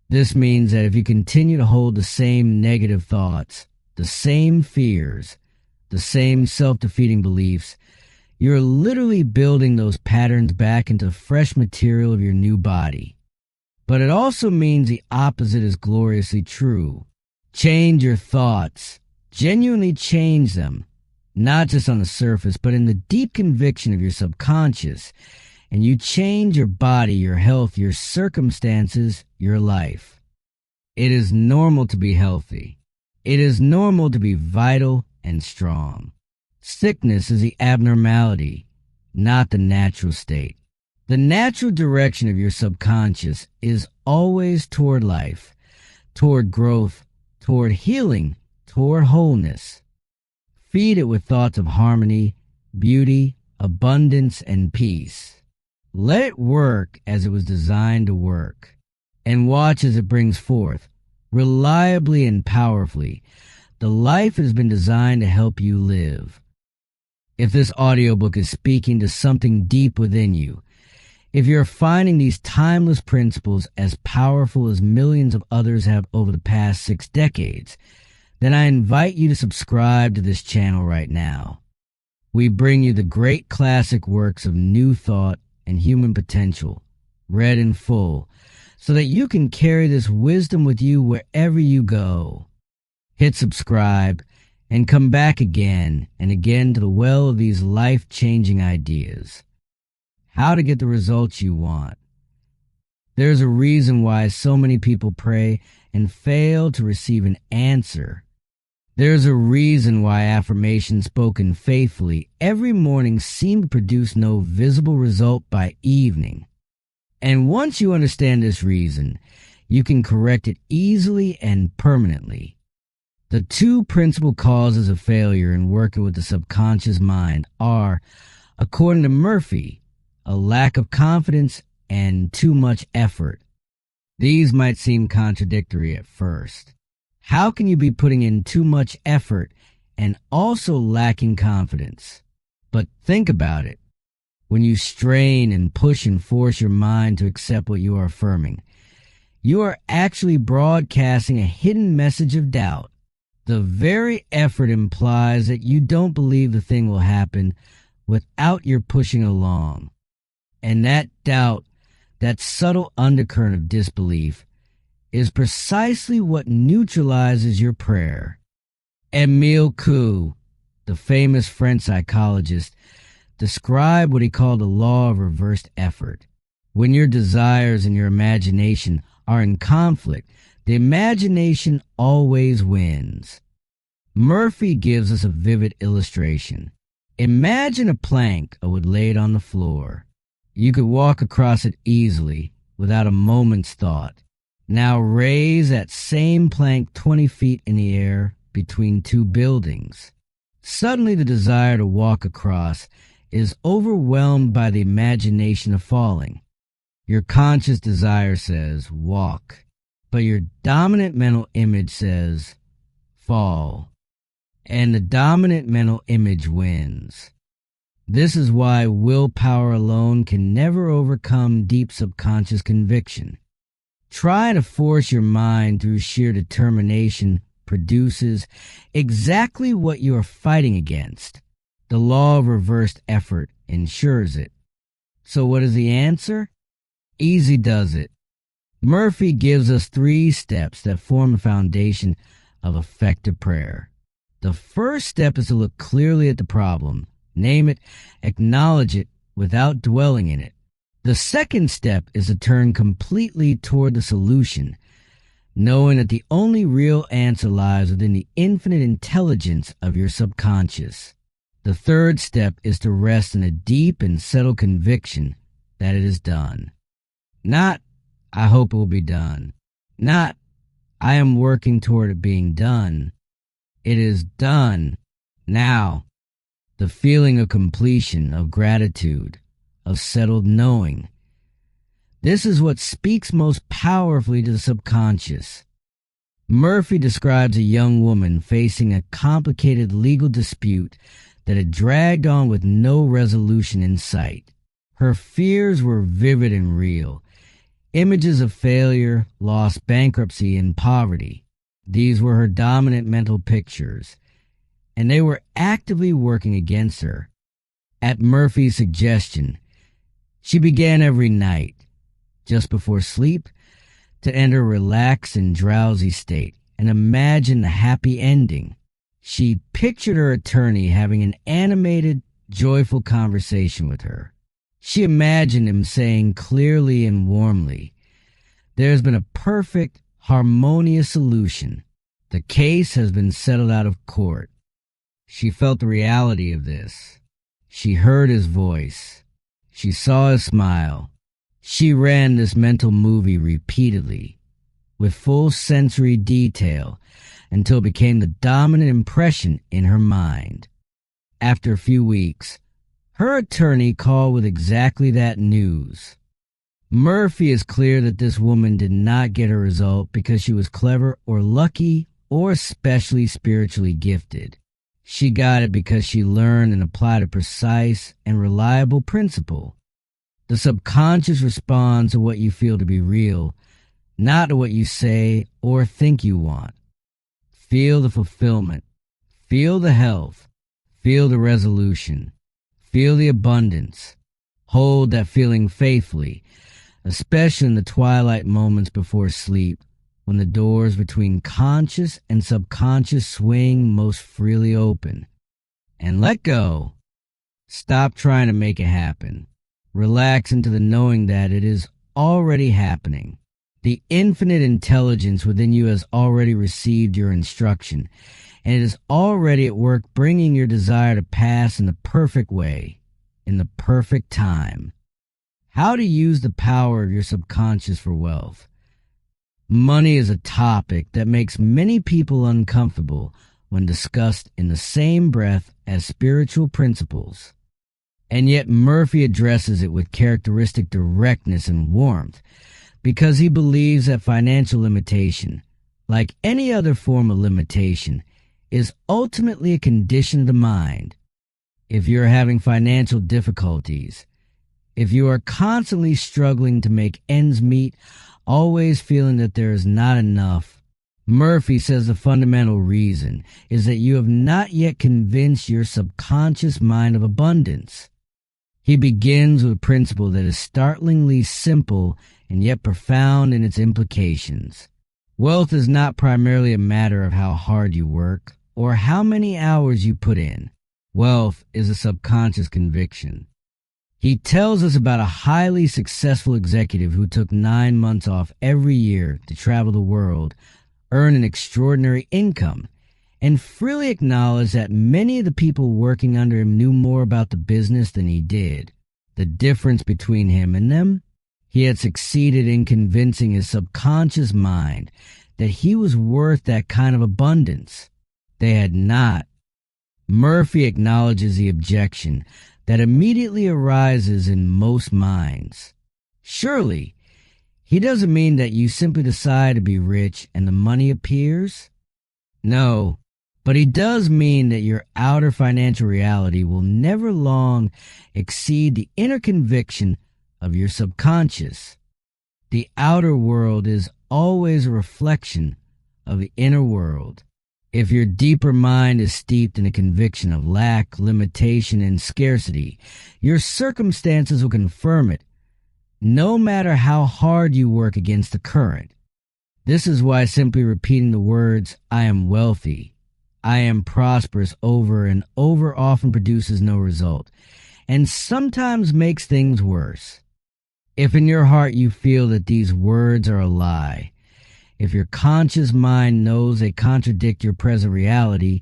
This means that if you continue to hold the same negative thoughts, the same fears, the same self-defeating beliefs, you're literally building those patterns back into the fresh material of your new body. But it also means the opposite is gloriously true. Change your thoughts. Genuinely change them. Not just on the surface, but in the deep conviction of your subconscious. And you change your body, your health, your circumstances, your life. It is normal to be healthy. It is normal to be vital and strong. Sickness is the abnormality, not the natural state. The natural direction of your subconscious is always toward life, toward growth, toward healing, toward wholeness. Feed it with thoughts of harmony, beauty, abundance, and peace. Let it work as it was designed to work, and watch as it brings forth, reliably and powerfully, the life it has been designed to help you live. If this audiobook is speaking to something deep within you, if you're finding these timeless principles as powerful as millions of others have over the past 6 decades, then I invite you to subscribe to this channel right now. We bring you the great classic works of New Thought and Human Potential, read in full, so that you can carry this wisdom with you wherever you go. Hit subscribe and come back again and again to the well of these life-changing ideas. How to get the results you want. There's a reason why so many people pray and fail to receive an answer. There's a reason why affirmations spoken faithfully every morning seem to produce no visible result by evening. And once you understand this reason, you can correct it easily and permanently. The 2 principal causes of failure in working with the subconscious mind are, according to Murphy, a lack of confidence and too much effort. These might seem contradictory at first. How can you be putting in too much effort and also lacking confidence? But think about it. When you strain and push and force your mind to accept what you are affirming, you are actually broadcasting a hidden message of doubt. The very effort implies that you don't believe the thing will happen without your pushing along. And that doubt, that subtle undercurrent of disbelief, is precisely what neutralizes your prayer. Émile Coué, the famous French psychologist, described what he called the law of reversed effort. When your desires and your imagination are in conflict, the imagination always wins. Murphy gives us a vivid illustration. Imagine a plank I would lay it on the floor. You could walk across it easily without a moment's thought. Now raise that same plank 20 feet in the air between 2 buildings. Suddenly the desire to walk across is overwhelmed by the imagination of falling. Your conscious desire says, walk, but your dominant mental image says, fall. And the dominant mental image wins. This is why willpower alone can never overcome deep subconscious conviction. Try to force your mind through sheer determination produces exactly what you are fighting against. The law of reversed effort ensures it. So what is the answer? Easy does it. Murphy gives us 3 steps that form the foundation of effective prayer. The first step is to look clearly at the problem, name it, acknowledge it without dwelling in it. The second step is to turn completely toward the solution, knowing that the only real answer lies within the infinite intelligence of your subconscious. The third step is to rest in a deep and settled conviction that it is done. Not, I hope it will be done. Not, I am working toward it being done. It is done. Now, the feeling of completion, of gratitude, of settled knowing. This is what speaks most powerfully to the subconscious. Murphy describes a young woman facing a complicated legal dispute that had dragged on with no resolution in sight. Her fears were vivid and real. Images of failure, loss, bankruptcy, and poverty. These were her dominant mental pictures, and they were actively working against her. At Murphy's suggestion, she began every night, just before sleep, to enter a relaxed and drowsy state and imagine the happy ending. She pictured her attorney having an animated, joyful conversation with her. She imagined him saying clearly and warmly, "There has been a perfect, harmonious solution. The case has been settled out of court." She felt the reality of this. She heard his voice. She saw his smile. She ran this mental movie repeatedly, with full sensory detail, until it became the dominant impression in her mind. After a few weeks, her attorney called with exactly that news. Murphy is clear that this woman did not get her result because she was clever or lucky or especially spiritually gifted. She got it because she learned and applied a precise and reliable principle. The subconscious responds to what you feel to be real, not to what you say or think you want. Feel the fulfillment. Feel the health. Feel the resolution. Feel the abundance. Hold that feeling faithfully, especially in the twilight moments before sleep, when the doors between conscious and subconscious swing most freely open. And let go. Stop trying to make it happen. Relax into the knowing that it is already happening. The infinite intelligence within you has already received your instruction, and it is already at work bringing your desire to pass in the perfect way, in the perfect time. How to use the power of your subconscious for wealth. Money is a topic that makes many people uncomfortable when discussed in the same breath as spiritual principles. And yet Murphy addresses it with characteristic directness and warmth, because he believes that financial limitation, like any other form of limitation, is ultimately a condition of the mind. If you're having financial difficulties, if you are constantly struggling to make ends meet, always feeling that there is not enough, Murphy says the fundamental reason is that you have not yet convinced your subconscious mind of abundance. He begins with a principle that is startlingly simple and yet profound in its implications. Wealth is not primarily a matter of how hard you work or how many hours you put in. Wealth is a subconscious conviction. He tells us about a highly successful executive who took 9 months off every year to travel the world, earn an extraordinary income, and freely acknowledge that many of the people working under him knew more about the business than he did. The difference between him and them? He had succeeded in convincing his subconscious mind that he was worth that kind of abundance. They had not. Murphy acknowledges the objection that immediately arises in most minds. Surely, he doesn't mean that you simply decide to be rich and the money appears? No, But he does mean that your outer financial reality will never long exceed the inner conviction of your subconscious. The outer world is always a reflection of the inner world. If your deeper mind is steeped in a conviction of lack, limitation, and scarcity, your circumstances will confirm it, no matter how hard you work against the current. This is why simply repeating the words, "I am wealthy," "I am prosperous" over and over often produces no result, and sometimes makes things worse. If in your heart you feel that these words are a lie, if your conscious mind knows they contradict your present reality,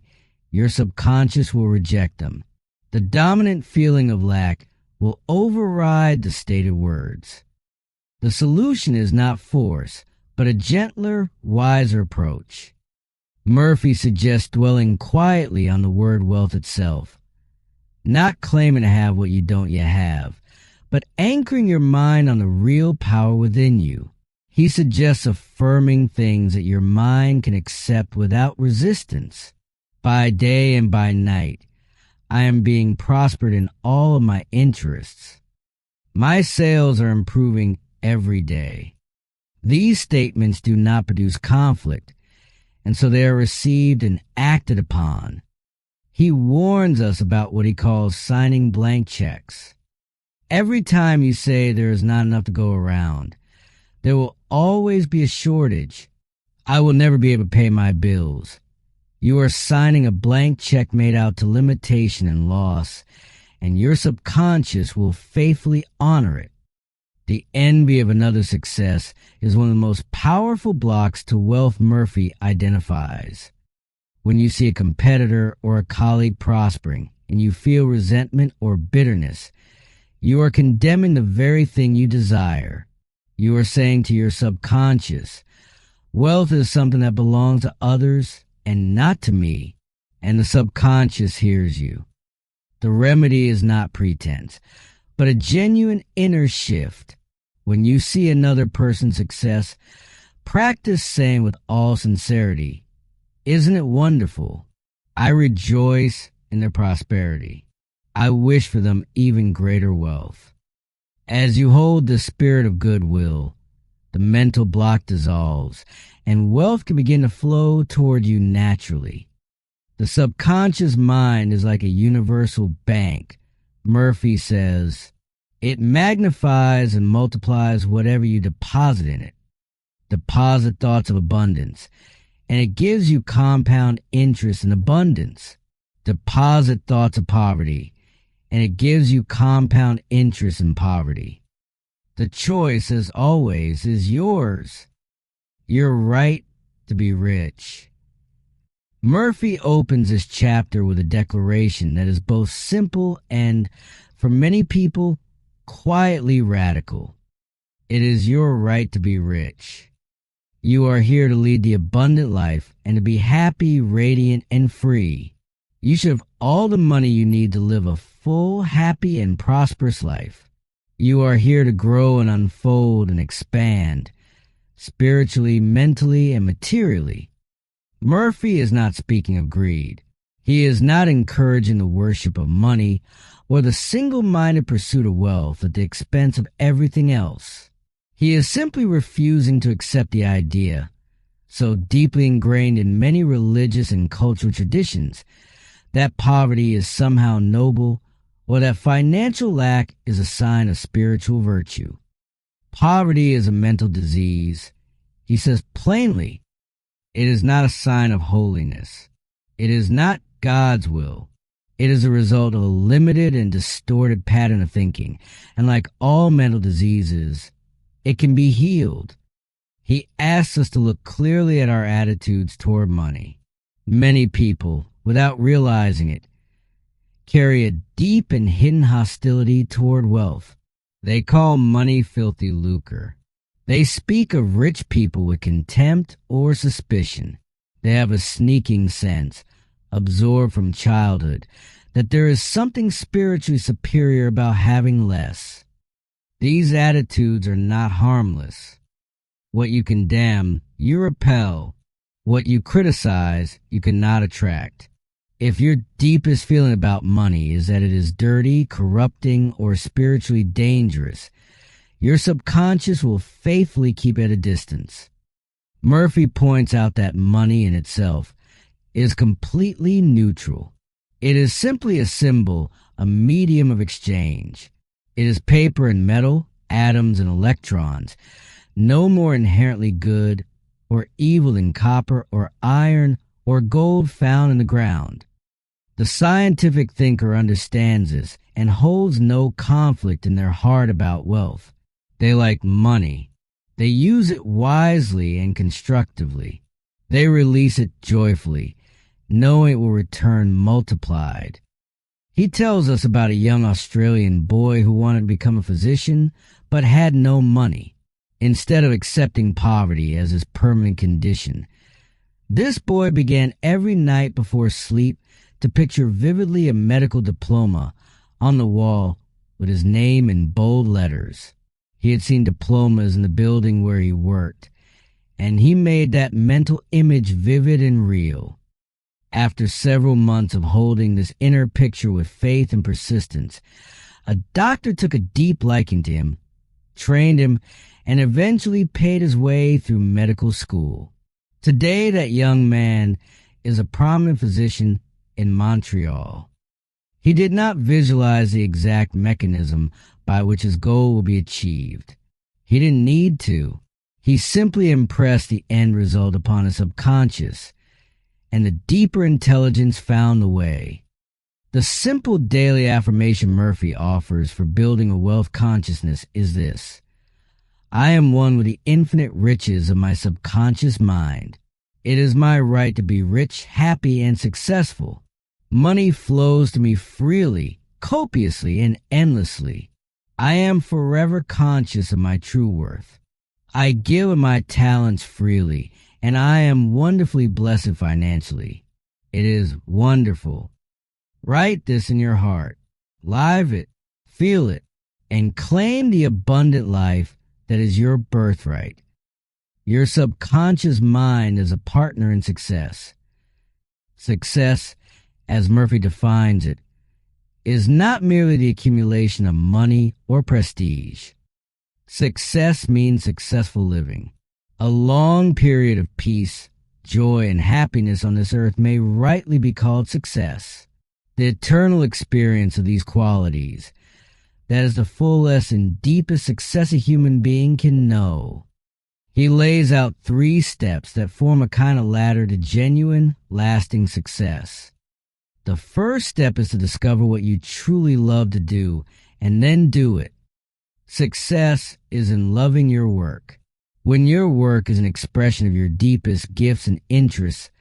your subconscious will reject them. The dominant feeling of lack will override the stated words. The solution is not force, but a gentler, wiser approach. Murphy suggests dwelling quietly on the word wealth itself, not claiming to have what you don't yet have, but anchoring your mind on the real power within you. He suggests affirming things that your mind can accept without resistance. By day and by night, I am being prospered in all of my interests. My sales are improving every day. These statements do not produce conflict, and so they are received and acted upon. He warns us about what he calls signing blank checks. Every time you say there is not enough to go around, there will always be a shortage. I will never be able to pay my bills. You are signing a blank check made out to limitation and loss, and your subconscious will faithfully honor it. The envy of another's success is one of the most powerful blocks to wealth Murphy identifies. When you see a competitor or a colleague prospering and you feel resentment or bitterness, you are condemning the very thing you desire. You are saying to your subconscious, wealth is something that belongs to others and not to me, and the subconscious hears you. The remedy is not pretense, but a genuine inner shift. When you see another person's success, practice saying with all sincerity, "Isn't it wonderful? I rejoice in their prosperity. I wish for them even greater wealth." As you hold the spirit of goodwill, the mental block dissolves, and wealth can begin to flow toward you naturally. The subconscious mind is like a universal bank. Murphy says, it magnifies and multiplies whatever you deposit in it. Deposit thoughts of abundance, and it gives you compound interest in abundance. Deposit thoughts of poverty, and it gives you compound interest in poverty. The choice, as always, is yours. Your right to be rich. Murphy opens this chapter with a declaration that is both simple and, for many people, quietly radical. It is your right to be rich. You are here to lead the abundant life and to be happy, radiant, and free. You should have all the money you need to live a full, happy, and prosperous life. You are here to grow and unfold and expand, spiritually, mentally, and materially. Murphy is not speaking of greed. He is not encouraging the worship of money or the single-minded pursuit of wealth at the expense of everything else. He is simply refusing to accept the idea, so deeply ingrained in many religious and cultural traditions, that poverty is somehow noble or that financial lack is a sign of spiritual virtue. Poverty is a mental disease. He says plainly, it is not a sign of holiness. It is not God's will. It is a result of a limited and distorted pattern of thinking, and like all mental diseases, it can be healed. He asks us to look clearly at our attitudes toward money. Many people, without realizing it, carry a deep and hidden hostility toward wealth. They call money filthy lucre. They speak of rich people with contempt or suspicion. They have a sneaking sense, absorbed from childhood, that there is something spiritually superior about having less. These attitudes are not harmless. What you condemn, you repel. What you criticize, you cannot attract. If your deepest feeling about money is that it is dirty, corrupting, or spiritually dangerous, your subconscious will faithfully keep at a distance. Murphy points out that money in itself is completely neutral. It is simply a symbol, a medium of exchange. It is paper and metal, atoms and electrons, no more inherently good or evil than copper or iron or gold found in the ground. The scientific thinker understands this and holds no conflict in their heart about wealth. They like money. They use it wisely and constructively. They release it joyfully, knowing it will return multiplied. He tells us about a young Australian boy who wanted to become a physician but had no money. Instead of accepting poverty as his permanent condition, this boy began every night before sleep to picture vividly a medical diploma on the wall with his name in bold letters. He had seen diplomas in the building where he worked, and he made that mental image vivid and real. After several months of holding this inner picture with faith and persistence, a doctor took a deep liking to him, trained him, and eventually paid his way through medical school. Today, that young man is a prominent physician in Montreal. He did not visualize the exact mechanism by which his goal will be achieved. He didn't need to. He simply impressed the end result upon his subconscious, and the deeper intelligence found the way. The simple daily affirmation Murphy offers for building a wealth consciousness is this: I am one with the infinite riches of my subconscious mind. It is my right to be rich, happy, and successful. Money flows to me freely, copiously, and endlessly. I am forever conscious of my true worth. I give of my talents freely, and I am wonderfully blessed financially. It is wonderful. Write this in your heart, live it, feel it, and claim the abundant life that is your birthright. Your subconscious mind is a partner in success. Success, as Murphy defines it, is not merely the accumulation of money or prestige. Success means successful living. A long period of peace, joy, and happiness on this earth may rightly be called success. The eternal experience of these qualities, that is the fullest and deepest success a human being can know. He lays out 3 steps that form a kind of ladder to genuine, lasting success. The first step is to discover what you truly love to do, and then do it. Success is in loving your work. When your work is an expression of your deepest gifts and interests,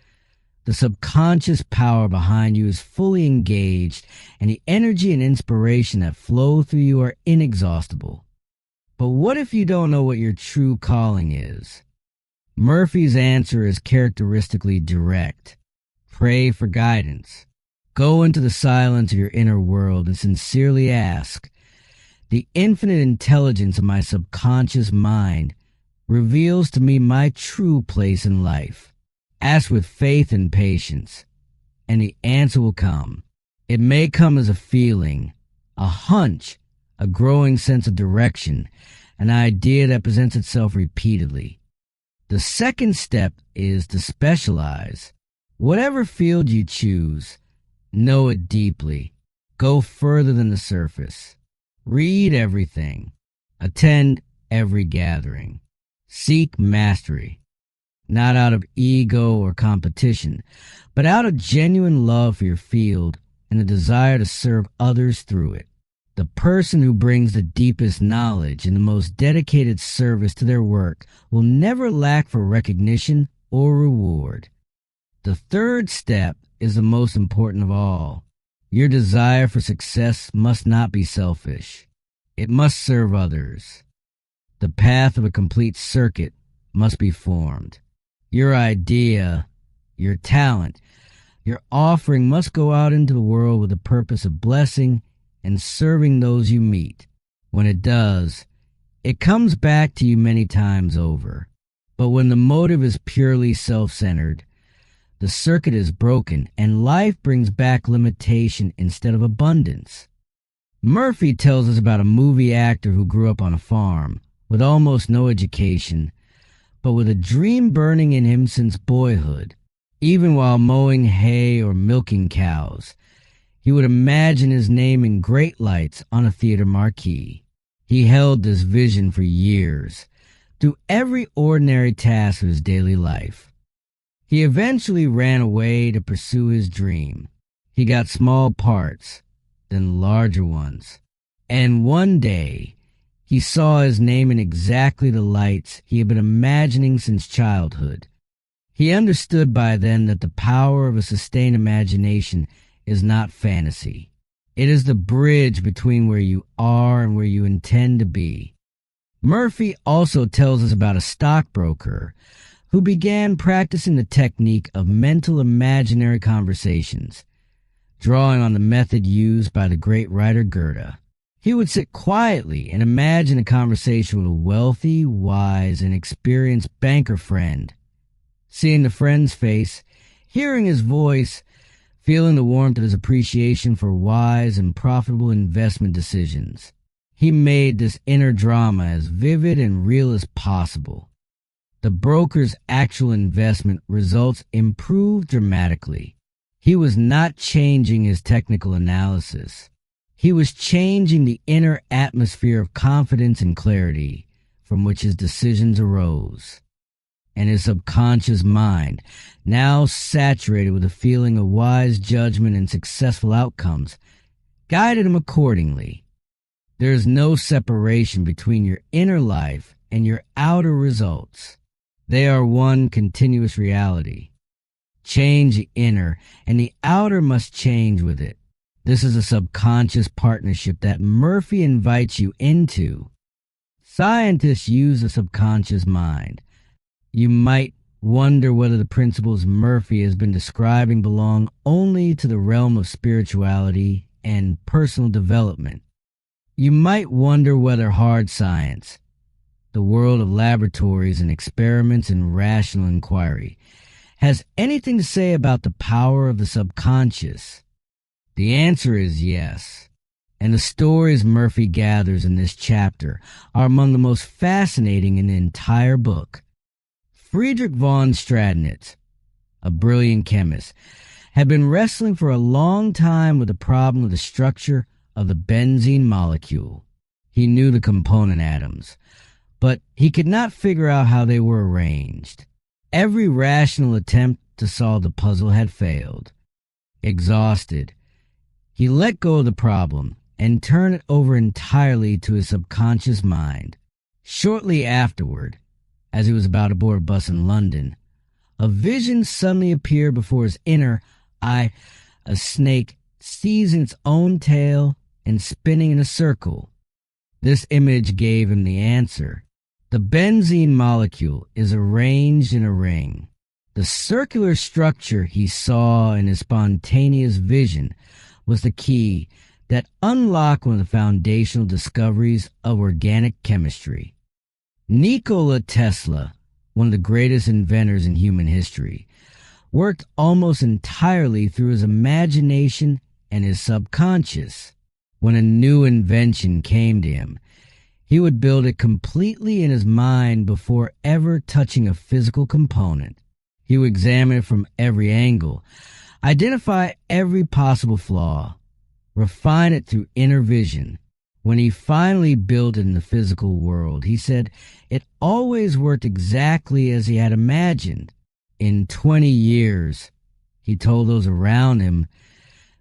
the subconscious power behind you is fully engaged, and the energy and inspiration that flow through you are inexhaustible. But what if you don't know what your true calling is? Murphy's answer is characteristically direct. Pray for guidance. Go into the silence of your inner world and sincerely ask, the infinite intelligence of my subconscious mind reveals to me my true place in life. Ask with faith and patience, and the answer will come. It may come as a feeling, a hunch, a growing sense of direction, an idea that presents itself repeatedly. The second step is to specialize. Whatever field you choose, know it deeply. Go further than the surface. Read everything. Attend every gathering. Seek mastery. Not out of ego or competition, but out of genuine love for your field and the desire to serve others through it. The person who brings the deepest knowledge and the most dedicated service to their work will never lack for recognition or reward. The third step is the most important of all. Your desire for success must not be selfish. It must serve others. The path of a complete circuit must be formed. Your idea, your talent, your offering must go out into the world with the purpose of blessing and serving those you meet. When it does, it comes back to you many times over. But when the motive is purely self-centered, the circuit is broken and life brings back limitation instead of abundance. Murphy tells us about a movie actor who grew up on a farm with almost no education, but with a dream burning in him since boyhood. Even while mowing hay or milking cows, he would imagine his name in great lights on a theater marquee. He held this vision for years, through every ordinary task of his daily life. He eventually ran away to pursue his dream. He got small parts, then larger ones. And one day, he saw his name in exactly the lights he had been imagining since childhood. He understood by then that the power of a sustained imagination is not fantasy. It is the bridge between where you are and where you intend to be. Murphy also tells us about a stockbroker who began practicing the technique of mental imaginary conversations, drawing on the method used by the great writer Goethe. He would sit quietly and imagine a conversation with a wealthy, wise, and experienced banker friend. Seeing the friend's face, hearing his voice, feeling the warmth of his appreciation for wise and profitable investment decisions. He made this inner drama as vivid and real as possible. The broker's actual investment results improved dramatically. He was not changing his technical analysis. He was changing the inner atmosphere of confidence and clarity from which his decisions arose. And his subconscious mind, now saturated with a feeling of wise judgment and successful outcomes, guided him accordingly. There is no separation between your inner life and your outer results. They are one continuous reality. Change the inner, and the outer must change with it. This is a subconscious partnership that Murphy invites you into. Scientists use the subconscious mind. You might wonder whether the principles Murphy has been describing belong only to the realm of spirituality and personal development. You might wonder whether hard science, the world of laboratories and experiments and rational inquiry, has anything to say about the power of the subconscious. The answer is yes, and the stories Murphy gathers in this chapter are among the most fascinating in the entire book. Friedrich von Stradnitz, a brilliant chemist, had been wrestling for a long time with the problem of the structure of the benzene molecule. He knew the component atoms, but he could not figure out how they were arranged. Every rational attempt to solve the puzzle had failed. Exhausted, he let go of the problem and turned it over entirely to his subconscious mind. Shortly afterward, as he was about to board a bus in London, a vision suddenly appeared before his inner eye, a snake seizing its own tail and spinning in a circle. This image gave him the answer. The benzene molecule is arranged in a ring. The circular structure he saw in his spontaneous vision was the key that unlocked one of the foundational discoveries of organic chemistry. Nikola Tesla, one of the greatest inventors in human history, worked almost entirely through his imagination and his subconscious. When a new invention came to him, he would build it completely in his mind before ever touching a physical component. He would examine it from every angle, identify every possible flaw, refine it through inner vision. When he finally built it in the physical world, he said it always worked exactly as he had imagined. In 20 years, he told those around him,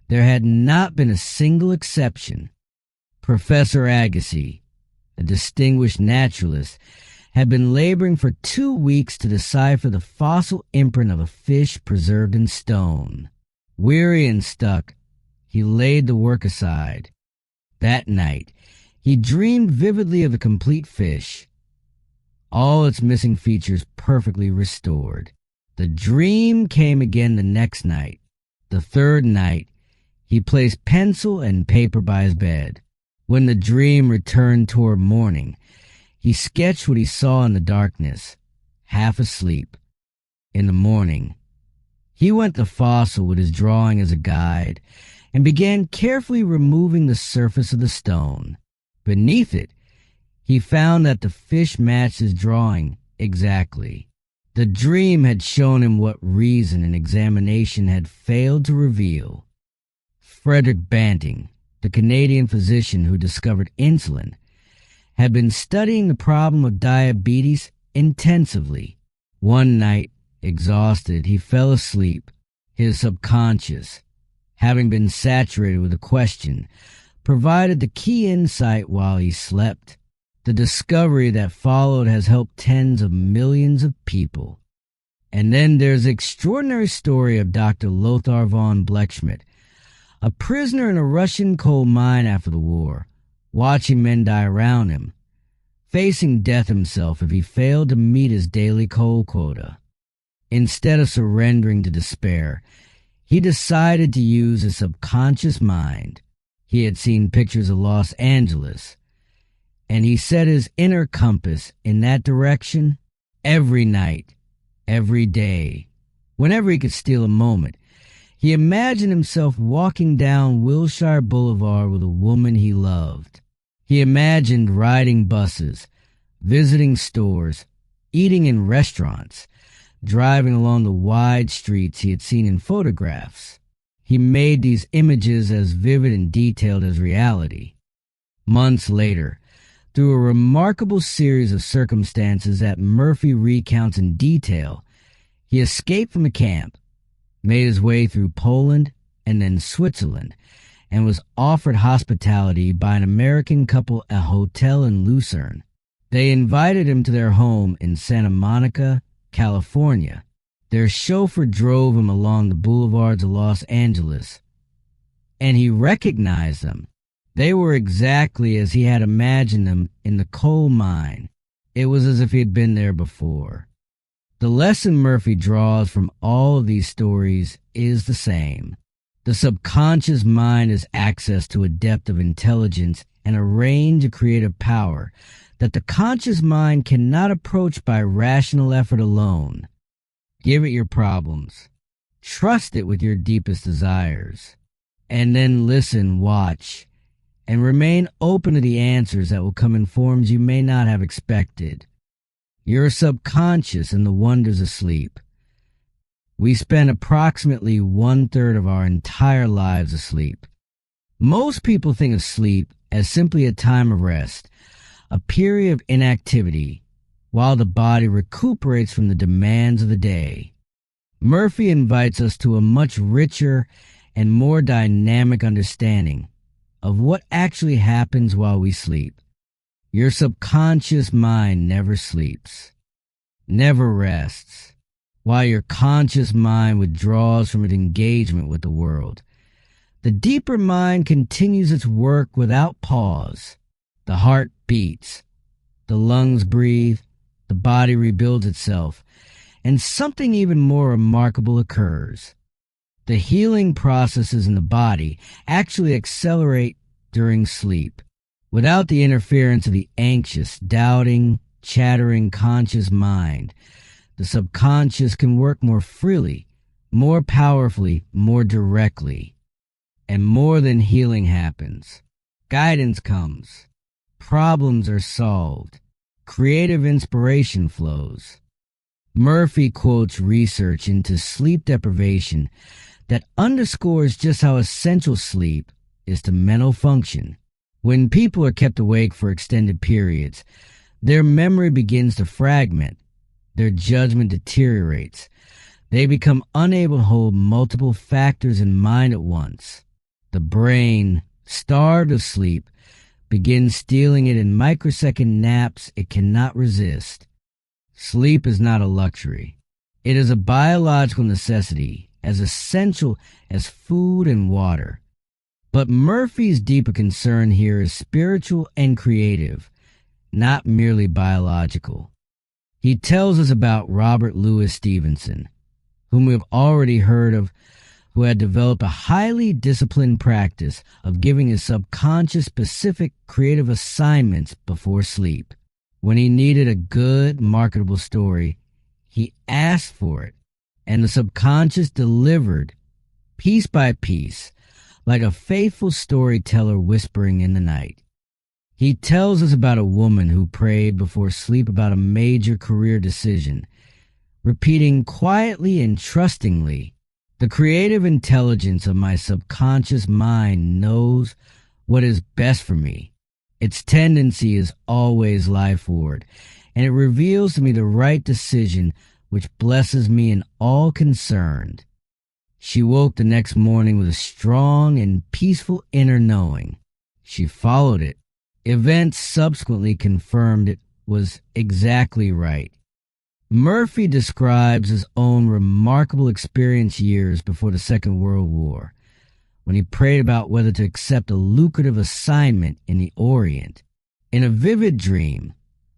there had not been a single exception. Professor Agassiz, a distinguished naturalist, had been laboring for 2 weeks to decipher the fossil imprint of a fish preserved in stone. Weary and stuck, he laid the work aside. That night, he dreamed vividly of the complete fish, all its missing features perfectly restored. The dream came again the next night. The third night, he placed pencil and paper by his bed. When the dream returned toward morning, he sketched what he saw in the darkness, half asleep. In the morning, he went to Fossil with his drawing as a guide and began carefully removing the surface of the stone. Beneath it, he found that the fish matched his drawing exactly. The dream had shown him what reason and examination had failed to reveal. Frederick Banting, the Canadian physician who discovered insulin, had been studying the problem of diabetes intensively. One night, exhausted, he fell asleep. His subconscious, having been saturated with a question, provided the key insight while he slept. The discovery that followed has helped tens of millions of people. And then there's the extraordinary story of Dr. Lothar von Blechschmidt, a prisoner in a Russian coal mine after the war, watching men die around him, facing death himself if he failed to meet his daily coal quota. Instead of surrendering to despair, he decided to use his subconscious mind. He had seen pictures of Los Angeles, and he set his inner compass in that direction every night, every day. Whenever he could steal a moment, he imagined himself walking down Wilshire Boulevard with a woman he loved. He imagined riding buses, visiting stores, eating in restaurants, driving along the wide streets he had seen in photographs. He made these images as vivid and detailed as reality. Months later, through a remarkable series of circumstances that Murphy recounts in detail, he escaped from the camp, made his way through Poland and then Switzerland, and was offered hospitality by an American couple at a hotel in Lucerne. They invited him to their home in Santa Monica, California. Their chauffeur drove him along the boulevards of Los Angeles, and he recognized them. They were exactly as he had imagined them in the coal mine. It was as if he had been there before. The lesson Murphy draws from all of these stories is the same. The subconscious mind has access to a depth of intelligence and a range of creative power that the conscious mind cannot approach by rational effort alone. Give it your problems. Trust it with your deepest desires. And then listen, watch, and remain open to the answers that will come in forms you may not have expected. Your subconscious and the wonders of sleep. We spend approximately 1/3 of our entire lives asleep. Most people think of sleep as simply a time of rest, a period of inactivity, while the body recuperates from the demands of the day. Murphy invites us to a much richer and more dynamic understanding of what actually happens while we sleep. Your subconscious mind never sleeps, never rests, while your conscious mind withdraws from its engagement with the world. The deeper mind continues its work without pause. The heart beats, the lungs breathe, the body rebuilds itself, and something even more remarkable occurs. The healing processes in the body actually accelerate during sleep. Without the interference of the anxious, doubting, chattering conscious mind, the subconscious can work more freely, more powerfully, more directly. And more than healing happens. Guidance comes. Problems are solved. Creative inspiration flows. Murphy quotes research into sleep deprivation that underscores just how essential sleep is to mental function. When people are kept awake for extended periods, their memory begins to fragment. Their judgment deteriorates. They become unable to hold multiple factors in mind at once. The brain, starved of sleep, begins stealing it in microsecond naps it cannot resist. Sleep is not a luxury. It is a biological necessity, as essential as food and water. But Murphy's deeper concern here is spiritual and creative, not merely biological. He tells us about Robert Louis Stevenson, whom we have already heard of, who had developed a highly disciplined practice of giving his subconscious specific creative assignments before sleep. When he needed a good, marketable story, He asked for it, and the subconscious delivered, piece by piece, like a faithful storyteller whispering in the night. He tells us about a woman who prayed before sleep about a major career decision, repeating quietly and trustingly, "The creative intelligence of my subconscious mind knows what is best for me. Its tendency is always lie forward, and it reveals to me the right decision which blesses me and all concerned." She woke the next morning with a strong and peaceful inner knowing. She followed it. Events subsequently confirmed it was exactly right. Murphy describes his own remarkable experience years before the Second World War, when he prayed about whether to accept a lucrative assignment in the Orient. In a vivid dream,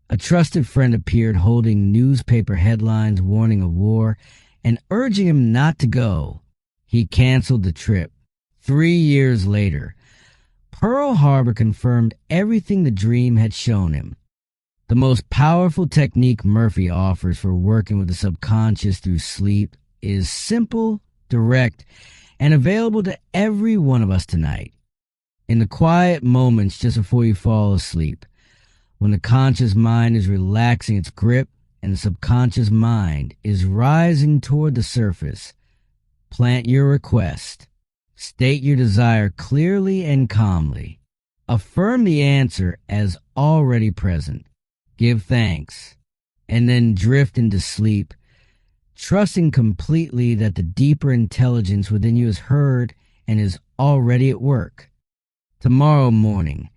a trusted friend appeared holding newspaper headlines warning of war and urging him not to go. He canceled the trip. 3 years later, Pearl Harbor confirmed everything the dream had shown him. The most powerful technique Murphy offers for working with the subconscious through sleep is simple, direct, and available to every one of us tonight. In the quiet moments just before you fall asleep, when the conscious mind is relaxing its grip and the subconscious mind is rising toward the surface, plant your request. State your desire clearly and calmly. Affirm the answer as already present. Give thanks, and then drift into sleep, trusting completely that the deeper intelligence within you is heard and is already at work. Tomorrow morning,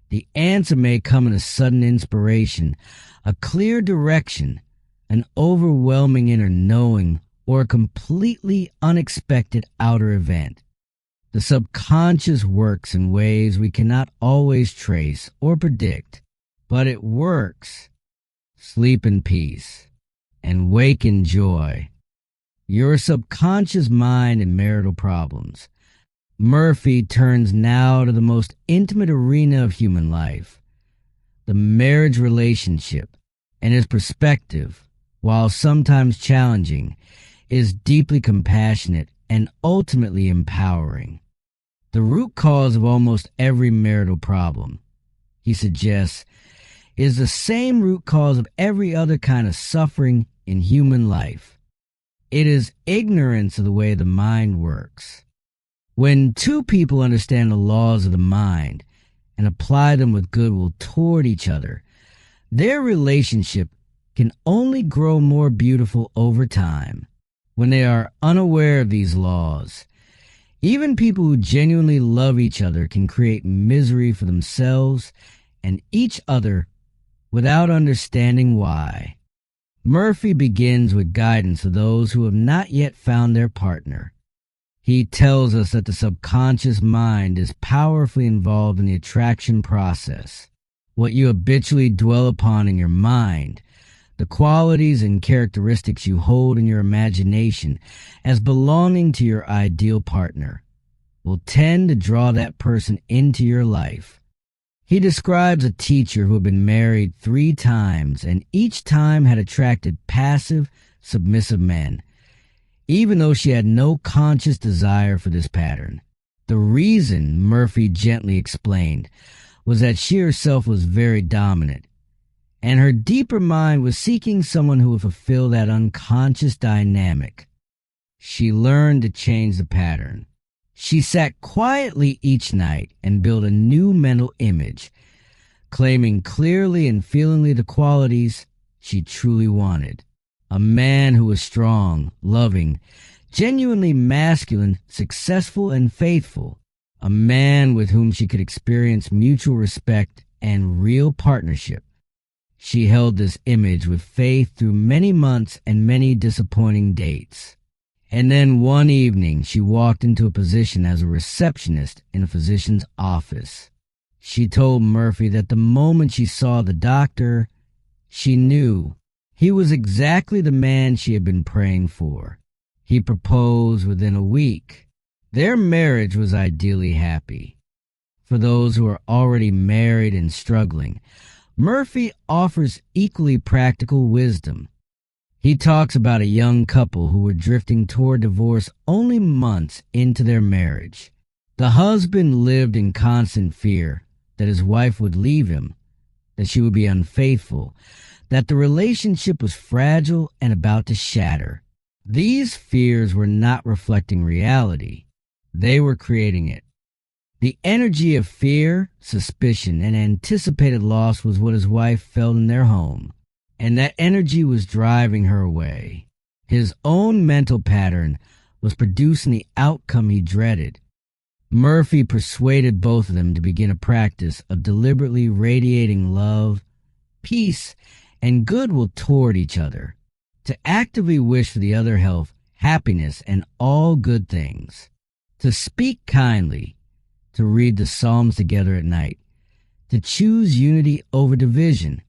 the answer may come in a sudden inspiration, a clear direction, an overwhelming inner knowing, or a completely unexpected outer event. The subconscious works in ways we cannot always trace or predict, but it works. Sleep in peace and wake in joy. Your subconscious mind and marital problems. Murphy turns now to the most intimate arena of human life, the marriage relationship, and his perspective, while sometimes challenging, is deeply compassionate and ultimately empowering. The root cause of almost every marital problem, he suggests, is the same root cause of every other kind of suffering in human life. It is ignorance of the way the mind works. When two people understand the laws of the mind and apply them with goodwill toward each other, their relationship can only grow more beautiful over time. When they are unaware of these laws, even people who genuinely love each other can create misery for themselves and each other without understanding why. Murphy begins with guidance to those who have not yet found their partner. He tells us that the subconscious mind is powerfully involved in the attraction process. What you habitually dwell upon in your mind, the qualities and characteristics you hold in your imagination as belonging to your ideal partner, will tend to draw that person into your life. He describes a teacher who had been married 3 times and each time had attracted passive, submissive men, even though she had no conscious desire for this pattern. The reason, Murphy gently explained, was that she herself was very dominant, and her deeper mind was seeking someone who would fulfill that unconscious dynamic. She learned to change the pattern. She sat quietly each night and built a new mental image, claiming clearly and feelingly the qualities she truly wanted. A man who was strong, loving, genuinely masculine, successful, and faithful. A man with whom she could experience mutual respect and real partnership. She held this image with faith through many months and many disappointing dates. And then one evening, she walked into a position as a receptionist in a physician's office. She told Murphy that the moment she saw the doctor, she knew he was exactly the man she had been praying for. He proposed within a week. Their marriage was ideally happy. For those who are already married and struggling, Murphy offers equally practical wisdom. He talks about a young couple who were drifting toward divorce only months into their marriage. The husband lived in constant fear that his wife would leave him, that she would be unfaithful, that the relationship was fragile and about to shatter. These fears were not reflecting reality. They were creating it. The energy of fear, suspicion, and anticipated loss was what his wife felt in their home, and that energy was driving her away. His own mental pattern was producing the outcome he dreaded. Murphy persuaded both of them to begin a practice of deliberately radiating love, peace, and goodwill toward each other, to actively wish for the other health, happiness, and all good things, to speak kindly, to read the Psalms together at night, to choose unity over division.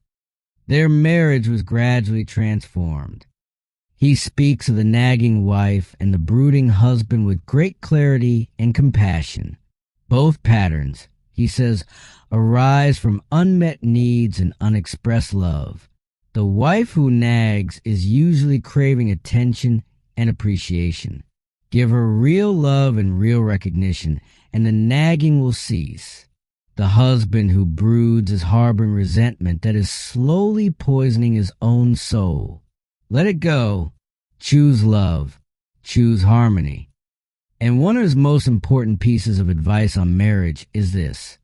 Their marriage was gradually transformed. He speaks of the nagging wife and the brooding husband with great clarity and compassion. Both patterns, he says, arise from unmet needs and unexpressed love. The wife who nags is usually craving attention and appreciation. Give her real love and real recognition, and the nagging will cease. The husband who broods is harboring resentment that is slowly poisoning his own soul. Let it go. Choose love. Choose harmony. And one of his most important pieces of advice on marriage is this: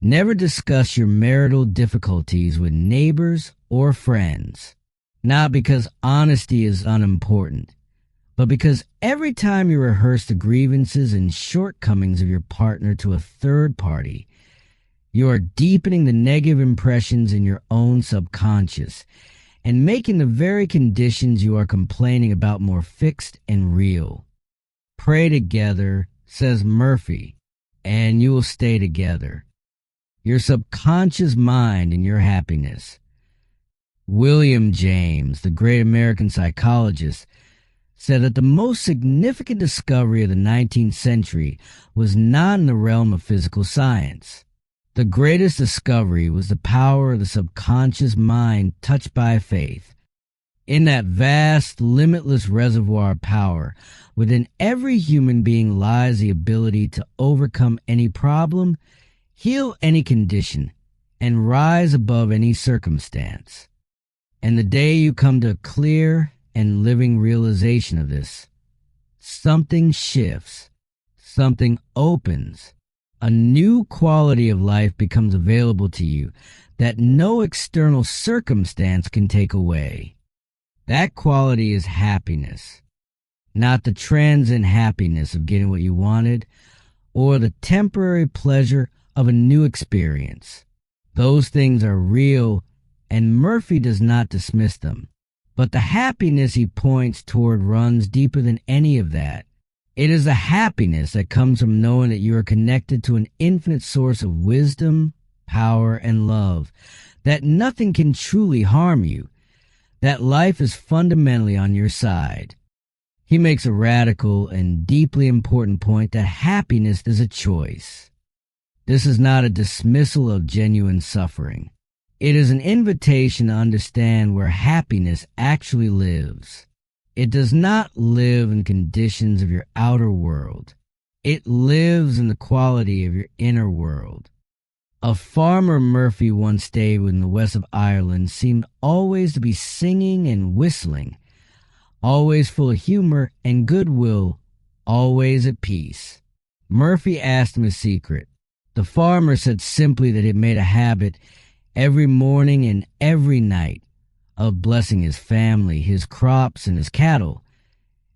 never discuss your marital difficulties with neighbors or friends. Not because honesty is unimportant, but because every time you rehearse the grievances and shortcomings of your partner to a third party, you are deepening the negative impressions in your own subconscious and making the very conditions you are complaining about more fixed and real. Pray together, says Murphy, and you will stay together. Your subconscious mind and your happiness. William James, the great American psychologist, said that the most significant discovery of the 19th century was not in the realm of physical science. The greatest discovery was the power of the subconscious mind touched by faith. In that vast, limitless reservoir of power, within every human being lies the ability to overcome any problem, heal any condition, and rise above any circumstance. And the day you come to a clear and living realization of this, something shifts, something opens. A new quality of life becomes available to you that no external circumstance can take away. That quality is happiness, not the transient happiness of getting what you wanted or the temporary pleasure of a new experience. Those things are real, and Murphy does not dismiss them. But the happiness he points toward runs deeper than any of that. It is a happiness that comes from knowing that you are connected to an infinite source of wisdom, power, and love, that nothing can truly harm you, that life is fundamentally on your side. He makes a radical and deeply important point that happiness is a choice. This is not a dismissal of genuine suffering. It is an invitation to understand where happiness actually lives. It does not live in conditions of your outer world. It lives in the quality of your inner world. A farmer Murphy once stayed with in the west of Ireland seemed always to be singing and whistling, always full of humor and goodwill, always at peace. Murphy asked him his secret. The farmer said simply that it made a habit every morning and every night of blessing his family, his crops, and his cattle,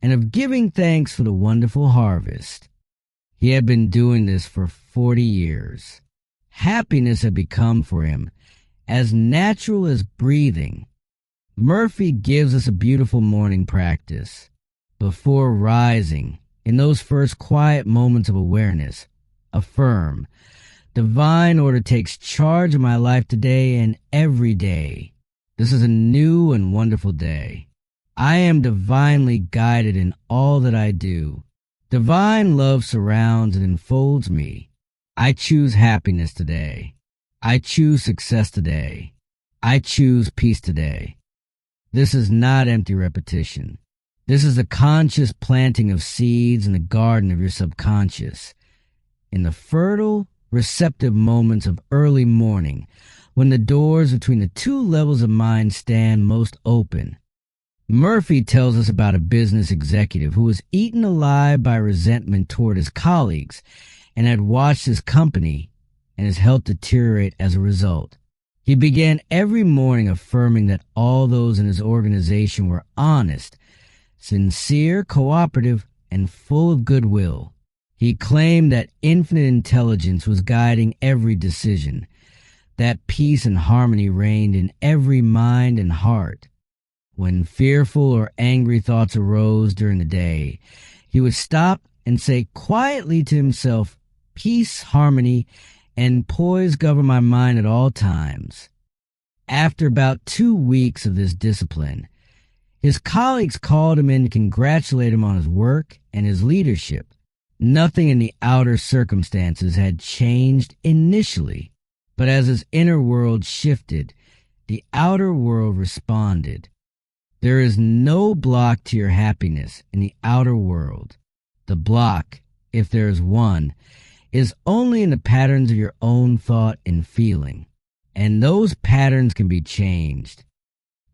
and of giving thanks for the wonderful harvest. He had been doing this for 40 years. Happiness had become for him as natural as breathing. Murphy gives us a beautiful morning practice. Before rising, in those first quiet moments of awareness, affirm, "Divine order takes charge of my life today and every day. This is a new and wonderful day. I am divinely guided in all that I do. Divine love surrounds and enfolds me. I choose happiness today. I choose success today. I choose peace today." This is not empty repetition. This is the conscious planting of seeds in the garden of your subconscious. In the fertile, receptive moments of early morning, when the doors between the two levels of mind stand most open. Murphy tells us about a business executive who was eaten alive by resentment toward his colleagues and had watched his company and his health deteriorate as a result. He began every morning affirming that all those in his organization were honest, sincere, cooperative, and full of goodwill. He claimed that infinite intelligence was guiding every decision, that peace and harmony reigned in every mind and heart. When fearful or angry thoughts arose during the day, he would stop and say quietly to himself, "Peace, harmony, and poise govern my mind at all times." After about 2 weeks of this discipline, his colleagues called him in to congratulate him on his work and his leadership. Nothing in the outer circumstances had changed initially, but as his inner world shifted, the outer world responded. There is no block to your happiness in the outer world. The block, if there is one, is only in the patterns of your own thought and feeling, and those patterns can be changed.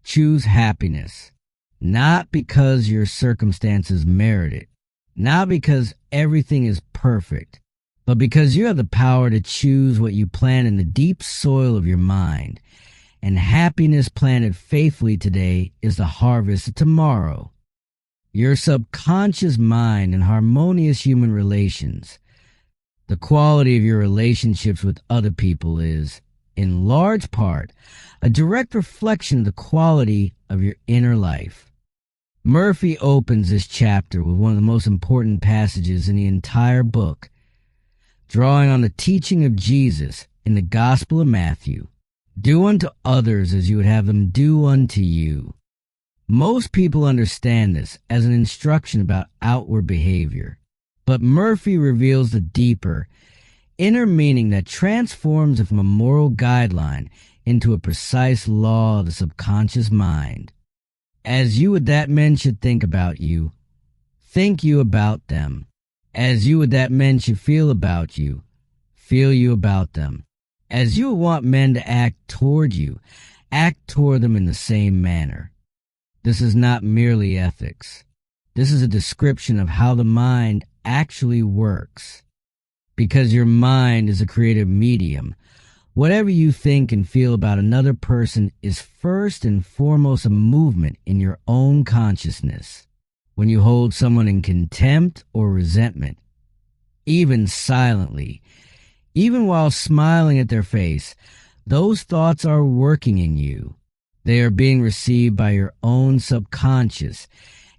Choose happiness, not because your circumstances merit it, not because everything is perfect, but because you have the power to choose what you plant in the deep soil of your mind, and happiness planted faithfully today is the harvest of tomorrow. Your subconscious mind and harmonious human relations. The quality of your relationships with other people is, in large part, a direct reflection of the quality of your inner life. Murphy opens this chapter with one of the most important passages in the entire book, drawing on the teaching of Jesus in the Gospel of Matthew. Do unto others as you would have them do unto you. Most people understand this as an instruction about outward behavior. But Murphy reveals the deeper, inner meaning that transforms it from a moral guideline into a precise law of the subconscious mind. As you would that men should think about you, think you about them. As you would that men should feel about you, feel you about them. As you would want men to act toward you, act toward them in the same manner. This is not merely ethics. This is a description of how the mind actually works. Because your mind is a creative medium, whatever you think and feel about another person is first and foremost a movement in your own consciousness. When you hold someone in contempt or resentment, even silently, even while smiling at their face, those thoughts are working in you. They are being received by your own subconscious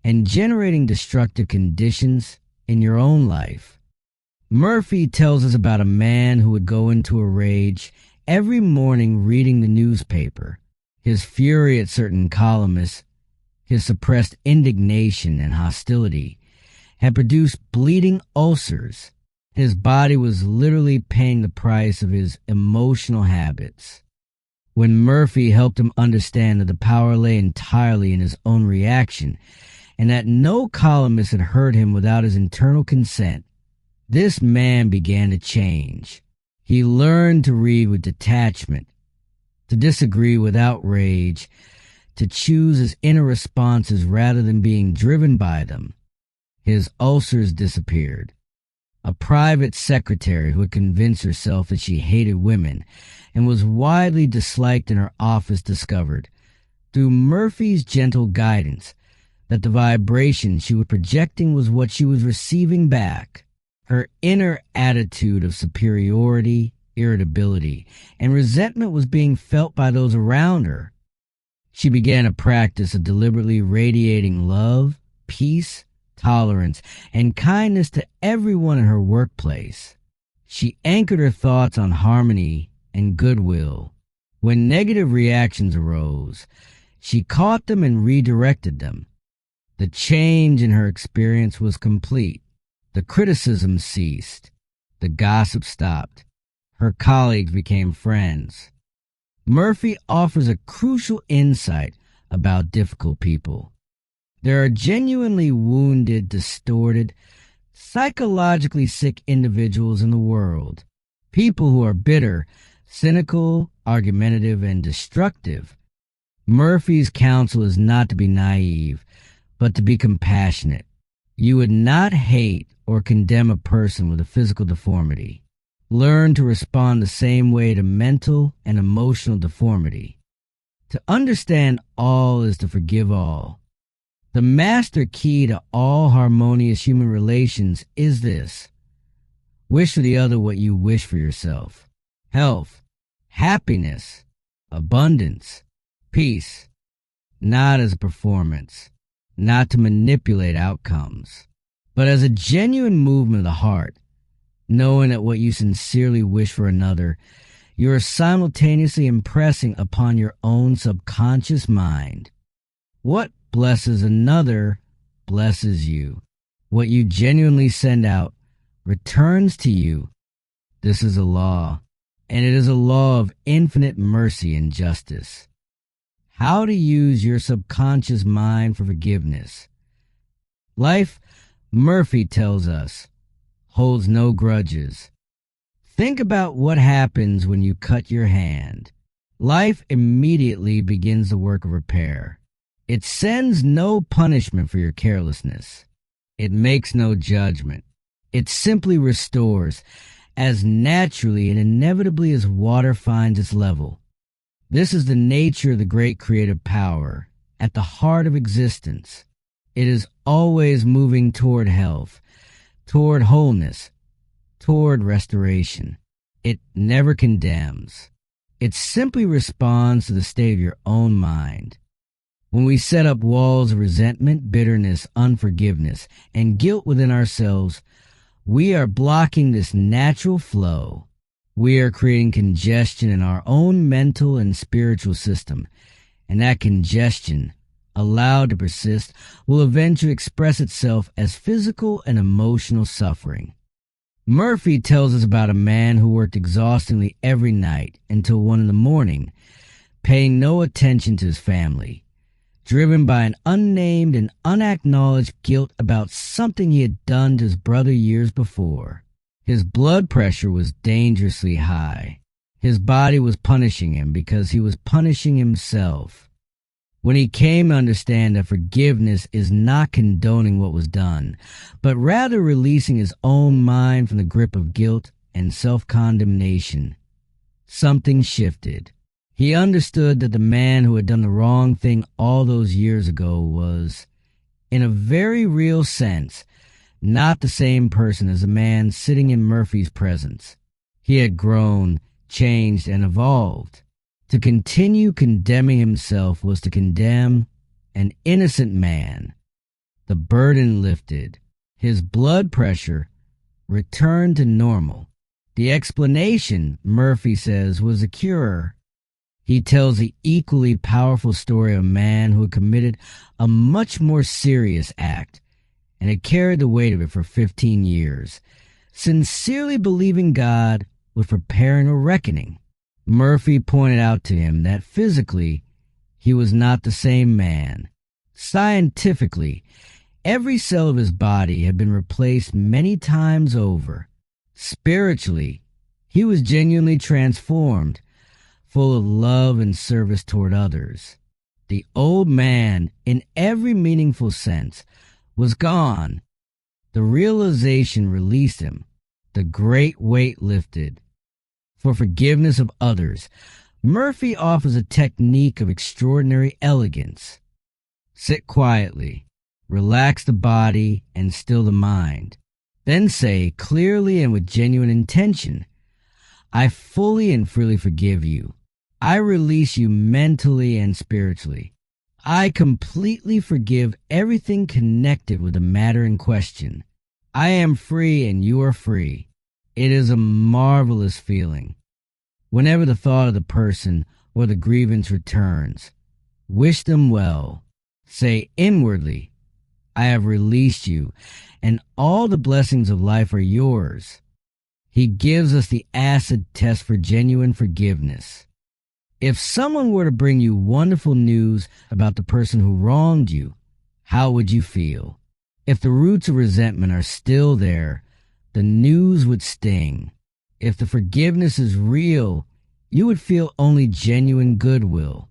and generating destructive conditions in your own life. Murphy tells us about a man who would go into a rage every morning reading the newspaper. His fury at certain columnists, his suppressed indignation and hostility, had produced bleeding ulcers. His body was literally paying the price of his emotional habits. When Murphy helped him understand that the power lay entirely in his own reaction, and that no columnist had heard him without his internal consent, this man began to change. He learned to read with detachment, to disagree with outrage, to choose his inner responses rather than being driven by them. His ulcers disappeared. A private secretary who had convinced herself that she hated women and was widely disliked in her office discovered, through Murphy's gentle guidance, that the vibration she was projecting was what she was receiving back. Her inner attitude of superiority, irritability, and resentment was being felt by those around her. She began a practice of deliberately radiating love, peace, tolerance, and kindness to everyone in her workplace. She anchored her thoughts on harmony and goodwill. When negative reactions arose, she caught them and redirected them. The change in her experience was complete. The criticism ceased. The gossip stopped. Her colleagues became friends. Murphy offers a crucial insight about difficult people. There are genuinely wounded, distorted, psychologically sick individuals in the world. People who are bitter, cynical, argumentative, and destructive. Murphy's counsel is not to be naive, but to be compassionate. You would not hate or condemn a person with a physical deformity. Learn to respond the same way to mental and emotional deformity. To understand all is to forgive all. The master key to all harmonious human relations is this: wish for the other what you wish for yourself. Health, happiness, abundance, peace, not as a performance, not to manipulate outcomes, but as a genuine movement of the heart, knowing that what you sincerely wish for another, you are simultaneously impressing upon your own subconscious mind. What blesses another blesses you. What you genuinely send out returns to you. This is a law, and it is a law of infinite mercy and justice. How to use your subconscious mind for forgiveness. Life, Murphy tells us, holds no grudges. Think about what happens when you cut your hand. Life immediately begins the work of repair. It sends no punishment for your carelessness. It makes no judgment. It simply restores, as naturally and inevitably as water finds its level. This is the nature of the great creative power, at the heart of existence. It is always moving toward health, toward wholeness, toward restoration. It never condemns. It simply responds to the state of your own mind. When we set up walls of resentment, bitterness, unforgiveness, and guilt within ourselves, we are blocking this natural flow. We are creating congestion in our own mental and spiritual system, and that congestion, allowed to persist, will eventually express itself as physical and emotional suffering. Murphy tells us about a man who worked exhaustingly every night until 1 in the morning, paying no attention to his family, driven by an unnamed and unacknowledged guilt about something he had done to his brother years before. His blood pressure was dangerously high. His body was punishing him because he was punishing himself. When he came to understand that forgiveness is not condoning what was done, but rather releasing his own mind from the grip of guilt and self-condemnation, something shifted. He understood that the man who had done the wrong thing all those years ago was, in a very real sense, not the same person as the man sitting in Murphy's presence. He had grown, changed, and evolved. To continue condemning himself was to condemn an innocent man. The burden lifted. His blood pressure returned to normal. The explanation, Murphy says, was a cure. He tells the equally powerful story of a man who had committed a much more serious act and had carried the weight of it for 15 years, sincerely believing God was preparing a reckoning. Murphy pointed out to him that physically he was not the same man. Scientifically, every cell of his body had been replaced many times over. Spiritually, he was genuinely transformed, full of love and service toward others. The old man, in every meaningful sense, was gone. The realization released him. The great weight lifted. For forgiveness of others, Murphy offers a technique of extraordinary elegance. Sit quietly, relax the body, and still the mind. Then say clearly and with genuine intention, I fully and freely forgive you. I release you mentally and spiritually. I completely forgive everything connected with the matter in question. I am free and you are free. It is a marvelous feeling. Whenever the thought of the person or the grievance returns, wish them well. Say inwardly, I have released you, and all the blessings of life are yours. He gives us the acid test for genuine forgiveness. If someone were to bring you wonderful news about the person who wronged you, how would you feel? If the roots of resentment are still there, the news would sting. If the forgiveness is real, you would feel only genuine goodwill.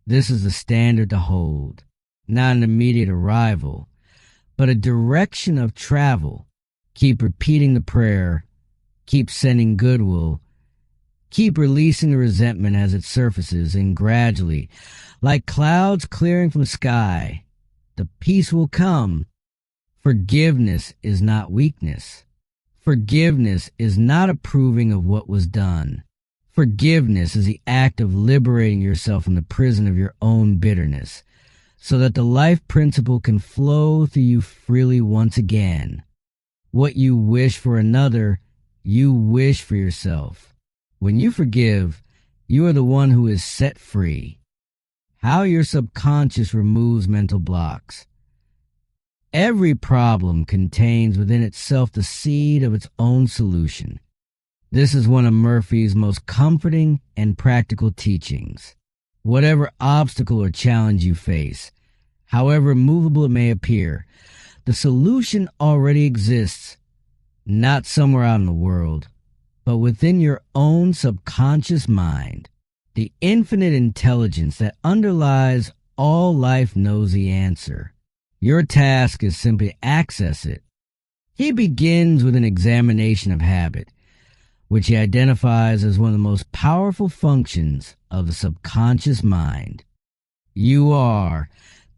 This is the standard to hold, not an immediate arrival, but a direction of travel. Keep repeating the prayer, keep sending goodwill, keep releasing the resentment as it surfaces, and gradually, like clouds clearing from the sky, the peace will come. Forgiveness is not weakness. Forgiveness is not approving of what was done. Forgiveness is the act of liberating yourself from the prison of your own bitterness, so that the life principle can flow through you freely once again. What you wish for another, you wish for yourself. When you forgive, you are the one who is set free. How your subconscious removes mental blocks. Every problem contains within itself the seed of its own solution. This is one of Murphy's most comforting and practical teachings. Whatever obstacle or challenge you face, however immovable it may appear, the solution already exists, not somewhere out in the world, but within your own subconscious mind. The infinite intelligence that underlies all life knows the answer. Your task is simply to access it. He begins with an examination of habit, which he identifies as one of the most powerful functions of the subconscious mind. You are,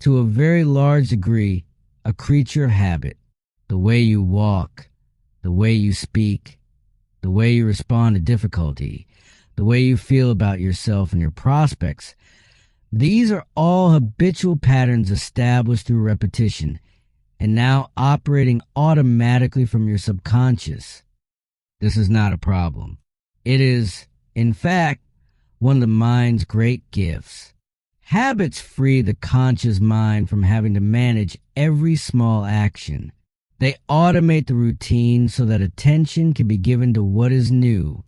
to a very large degree, a creature of habit. The way you walk, the way you speak, the way you respond to difficulty, the way you feel about yourself and your prospects, these are all habitual patterns established through repetition and now operating automatically from your subconscious. This is not a problem. It is, in fact, one of the mind's great gifts. Habits free the conscious mind from having to manage every small action. They automate the routine so that attention can be given to what is new.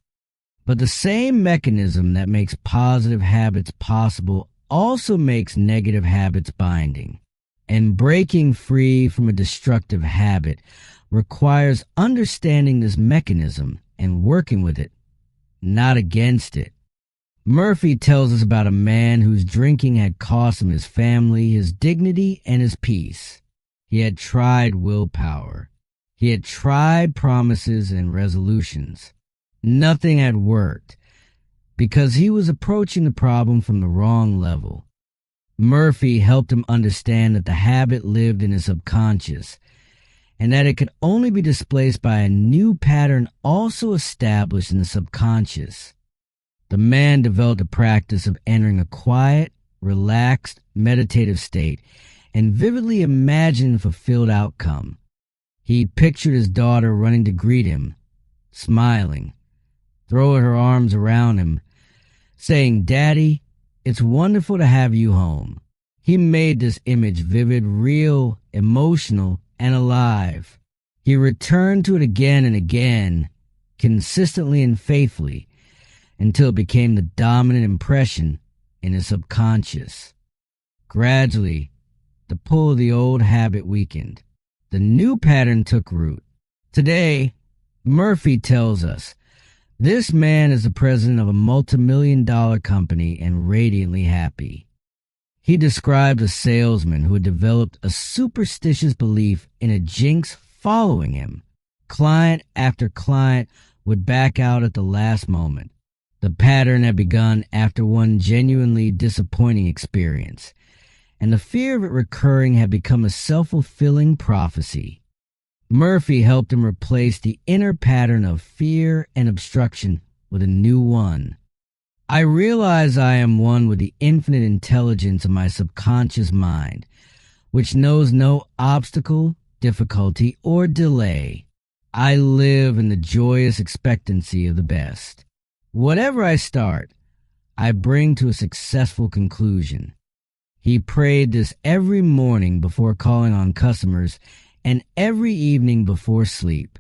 But the same mechanism that makes positive habits possible also makes negative habits binding. And breaking free from a destructive habit requires understanding this mechanism and working with it, not against it. Murphy tells us about a man whose drinking had cost him his family, his dignity, and his peace. He had tried willpower. He had tried promises and resolutions. Nothing had worked because he was approaching the problem from the wrong level. Murphy helped him understand that the habit lived in his subconscious and that it could only be displaced by a new pattern also established in the subconscious. The man developed a practice of entering a quiet, relaxed, meditative state and vividly imagined a fulfilled outcome. He pictured his daughter running to greet him, smiling, throwing her arms around him, saying, "Daddy, it's wonderful to have you home." He made this image vivid, real, emotional, and alive. He returned to it again and again, consistently and faithfully, until it became the dominant impression in his subconscious. Gradually, the pull of the old habit weakened. The new pattern took root. Today, Murphy tells us, this man is the president of a multi-million-dollar company and radiantly happy. He described a salesman who had developed a superstitious belief in a jinx following him. Client after client would back out at the last moment. The pattern had begun after one genuinely disappointing experience, and the fear of it recurring had become a self-fulfilling prophecy. Murphy helped him replace the inner pattern of fear and obstruction with a new one. I realize I am one with the infinite intelligence of my subconscious mind, which knows no obstacle, difficulty, or delay. I live in the joyous expectancy of the best. Whatever I start, I bring to a successful conclusion. He prayed this every morning before calling on customers and every evening before sleep.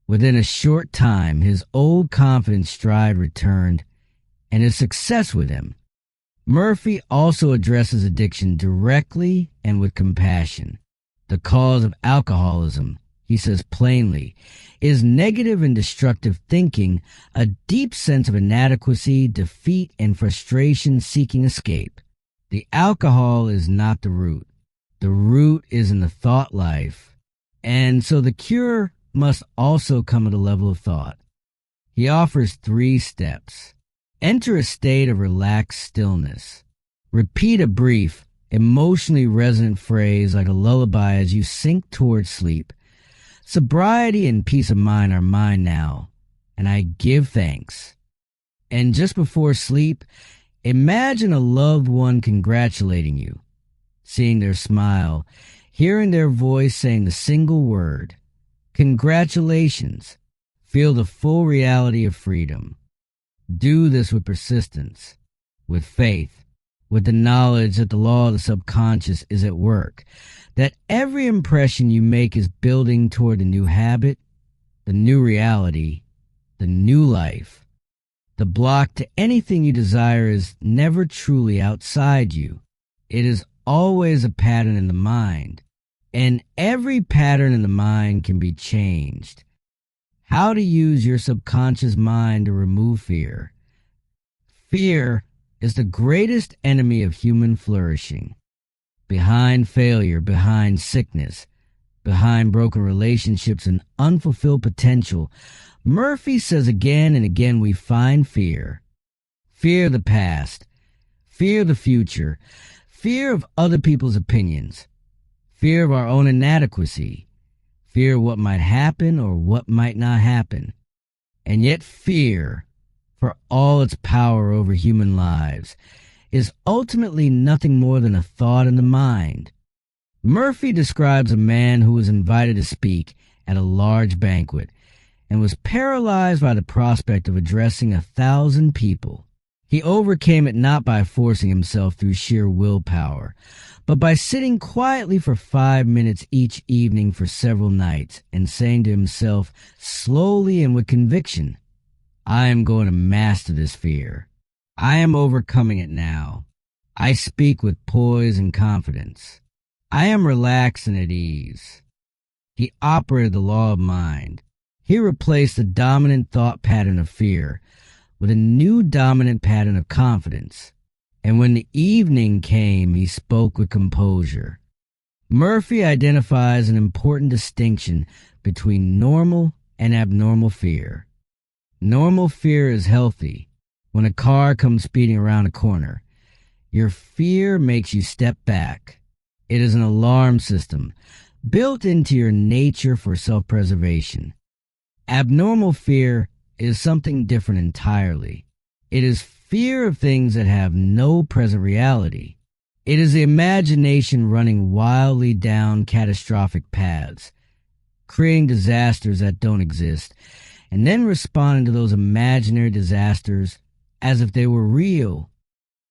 Within a short time, his old confidence stride returned, and his success with him Murphy also addresses addiction directly and with compassion. The cause of alcoholism, he says plainly, is negative and destructive thinking, a deep sense of inadequacy, defeat, and frustration seeking escape. The alcohol is not the root. The root is in the thought life. And so the cure must also come at a level of thought. He offers 3 steps. Enter a state of relaxed stillness. Repeat a brief, emotionally resonant phrase like a lullaby as you sink towards sleep. Sobriety and peace of mind are mine now, and I give thanks. And just before sleep, imagine a loved one congratulating you, seeing their smile, hearing their voice saying the single word, congratulations. Feel the full reality of freedom. Do this with persistence, with faith, with the knowledge that the law of the subconscious is at work, that every impression you make is building toward the new habit, the new reality, the new life. The block to anything you desire is never truly outside you. It is always a pattern in the mind, and every pattern in the mind can be changed. How to use your subconscious mind to remove fear. Fear is the greatest enemy of human flourishing. Behind failure, behind sickness, behind broken relationships and unfulfilled potential, Murphy says again and again we find fear. Fear of the past, fear of the future, fear of other people's opinions, fear of our own inadequacy, fear of what might happen or what might not happen. And yet fear, for all its power over human lives, is ultimately nothing more than a thought in the mind. Murphy describes a man who was invited to speak at a large banquet and was paralyzed by the prospect of addressing 1,000 people. He overcame it not by forcing himself through sheer willpower, but by sitting quietly for 5 minutes each evening for several nights and saying to himself slowly and with conviction, I am going to master this fear. I am overcoming it now. I speak with poise and confidence. I am relaxed and at ease. He operated the law of mind. He replaced the dominant thought pattern of fear with a new dominant pattern of confidence. And when the evening came, he spoke with composure. Murphy identifies an important distinction between normal and abnormal fear. Normal fear is healthy. When a car comes speeding around a corner, your fear makes you step back. It is an alarm system built into your nature for self-preservation. Abnormal fear is something different entirely. It is fear of things that have no present reality. It is the imagination running wildly down catastrophic paths, creating disasters that don't exist, and then responding to those imaginary disasters as if they were real.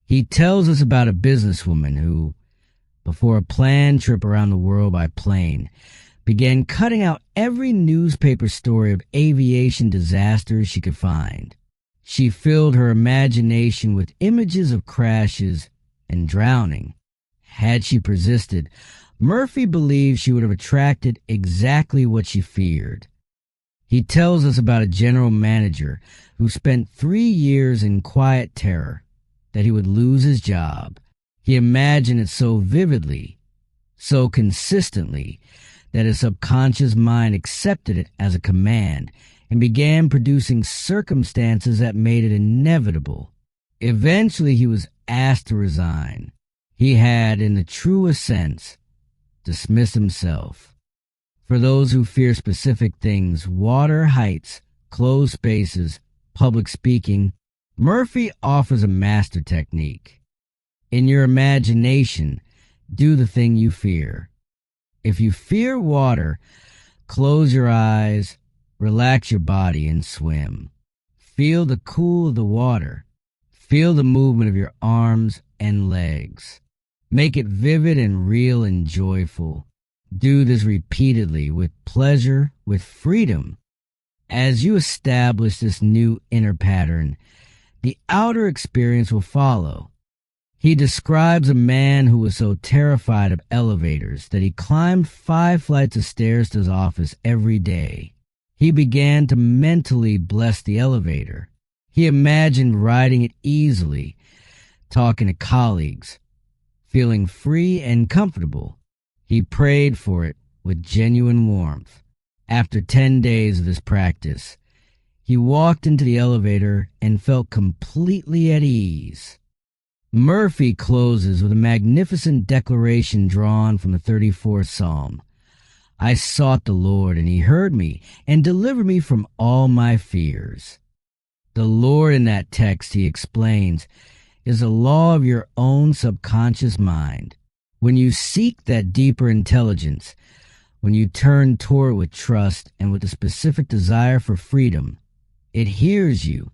He tells us about a businesswoman who, before a planned trip around the world by plane, began cutting out every newspaper story of aviation disasters she could find. She filled her imagination with images of crashes and drowning. Had she persisted, Murphy believes she would have attracted exactly what she feared. He tells us about a general manager who spent 3 years in quiet terror that he would lose his job. He imagined it so vividly, so consistently, that his subconscious mind accepted it as a command and began producing circumstances that made it inevitable. Eventually, he was asked to resign. He had, in the truest sense, dismissed himself. For those who fear specific things, water, heights, closed spaces, public speaking, Murphy offers a master technique. In your imagination, do the thing you fear. If you fear water, close your eyes, relax your body, and swim. Feel the cool of the water. Feel the movement of your arms and legs. Make it vivid and real and joyful. Do this repeatedly with pleasure, with freedom. As you establish this new inner pattern, the outer experience will follow. He describes a man who was so terrified of elevators that he climbed 5 flights of stairs to his office every day. He began to mentally bless the elevator. He imagined riding it easily, talking to colleagues, feeling free and comfortable. He prayed for it with genuine warmth. After 10 days of this practice, he walked into the elevator and felt completely at ease. Murphy closes with a magnificent declaration drawn from the 34th Psalm. I sought the Lord, and he heard me and delivered me from all my fears. The Lord in that text, he explains, is a law of your own subconscious mind. When you seek that deeper intelligence, when you turn toward it with trust and with a specific desire for freedom, it hears you,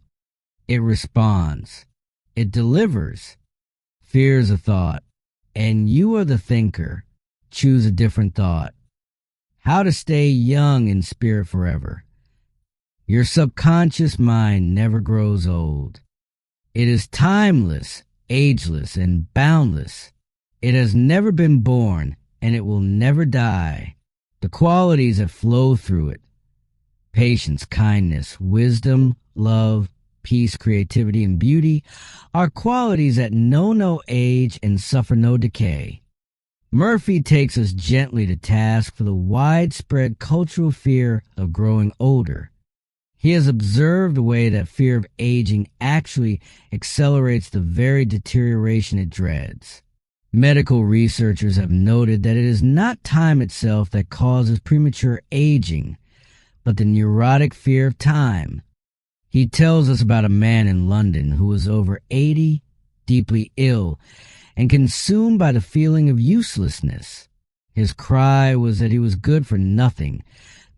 it responds, it delivers. Fear is a thought, and you are the thinker. Choose a different thought. How to stay young in spirit forever. Your subconscious mind never grows old. It is timeless, ageless, and boundless. It has never been born, and it will never die. The qualities that flow through it, patience, kindness, wisdom, love, peace, creativity, and beauty, are qualities that know no age and suffer no decay. Murphy takes us gently to task for the widespread cultural fear of growing older. He has observed the way that fear of aging actually accelerates the very deterioration it dreads. Medical researchers have noted that it is not time itself that causes premature aging, but the neurotic fear of time. He tells us about a man in London who was over 80, deeply ill, and consumed by the feeling of uselessness. His cry was that he was good for nothing,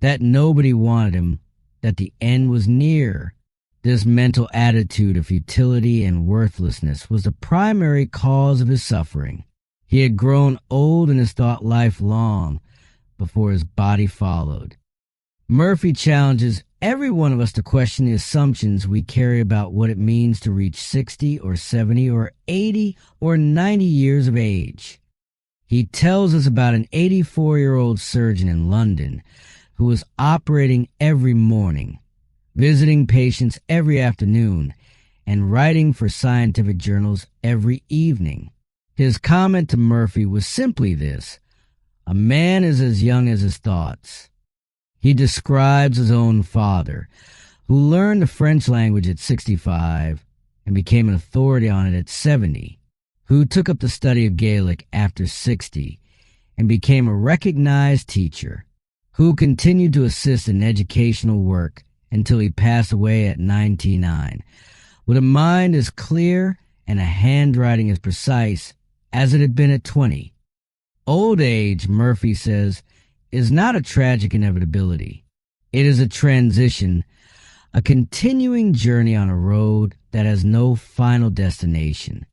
that nobody wanted him, that the end was near. This mental attitude of futility and worthlessness was the primary cause of his suffering. He had grown old in his thought life long before his body followed. Murphy challenges every one of us to question the assumptions we carry about what it means to reach 60 or 70 or 80 or 90 years of age. He tells us about an 84-year-old surgeon in London who was operating every morning, visiting patients every afternoon, and writing for scientific journals every evening. His comment to Murphy was simply this: a man is as young as his thoughts. He describes his own father, who learned the French language at 65 and became an authority on it at 70, who took up the study of Gaelic after 60 and became a recognized teacher, who continued to assist in educational work until he passed away at 99, with a mind as clear and a handwriting as precise as it had been at 20. Old age, Murphy says, is not a tragic inevitability. It is a transition, a continuing journey on a road that has no final destination.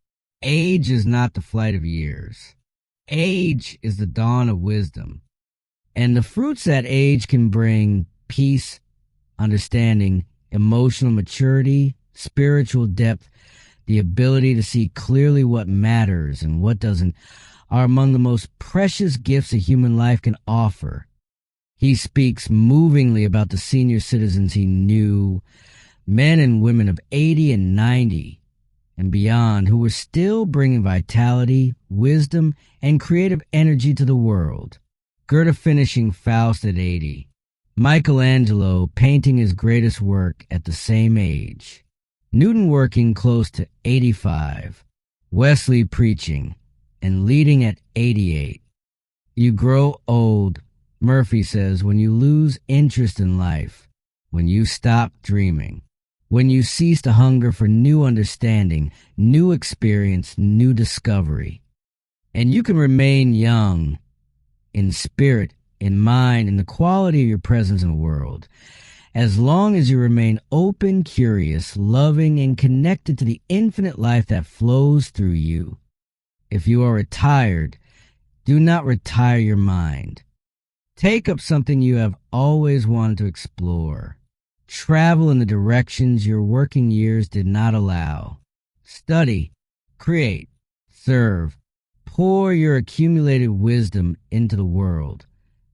Age is not the flight of years. Age is the dawn of wisdom. And the fruits that age can bring, peace, understanding, emotional maturity, spiritual depth, the ability to see clearly what matters and what doesn't, are among the most precious gifts a human life can offer. He speaks movingly about the senior citizens he knew, men and women of 80 and 90 and beyond, who were still bringing vitality, wisdom, and creative energy to the world. Goethe finishing Faust at 80, Michelangelo painting his greatest work at the same age, Newton working close to 85, Wesley preaching and leading at 88. You grow old, Murphy says, when you lose interest in life, when you stop dreaming, when you cease to hunger for new understanding, new experience, new discovery. And you can remain young in spirit, in mind, in the quality of your presence in the world, as long as you remain open, curious, loving, and connected to the infinite life that flows through you. If you are retired, do not retire your mind. Take up something you have always wanted to explore. Travel in the directions your working years did not allow. Study, create, Serve. Pour your accumulated wisdom into the world,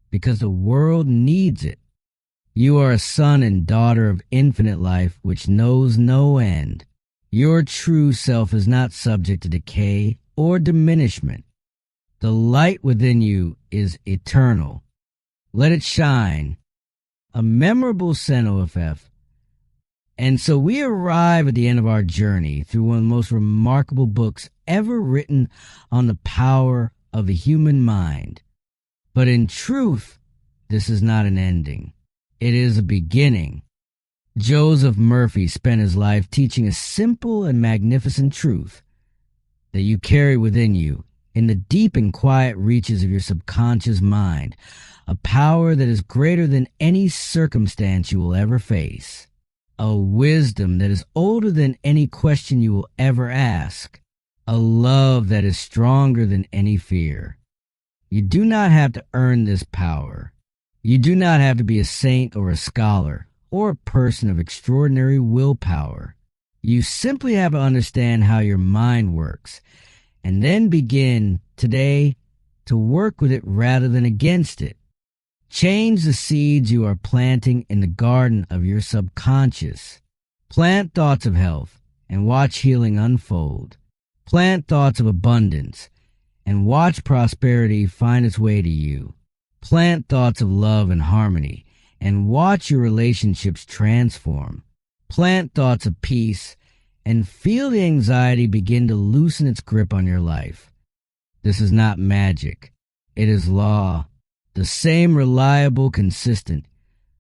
because the world needs it. You are a son and daughter of infinite life which knows no end. Your true self is not subject to decay or diminishment. The light within you is eternal. Let it shine. A memorable OFF. And so we arrive at the end of our journey through one of the most remarkable books ever written on the power of the human mind. But in truth, this is not an ending. It is a beginning. Joseph Murphy spent his life teaching a simple and magnificent truth that you carry within you in the deep and quiet reaches of your subconscious mind, a power that is greater than any circumstance you will ever face. A wisdom that is older than any question you will ever ask. A love that is stronger than any fear. You do not have to earn this power. You do not have to be a saint or a scholar or a person of extraordinary willpower. You simply have to understand how your mind works and then begin today to work with it rather than against it. Change the seeds you are planting in the garden of your subconscious. Plant thoughts of health and watch healing unfold. Plant thoughts of abundance and watch prosperity find its way to you. Plant thoughts of love and harmony and watch your relationships transform. Plant thoughts of peace and feel the anxiety begin to loosen its grip on your life. This is not magic. It is law. The same reliable, consistent,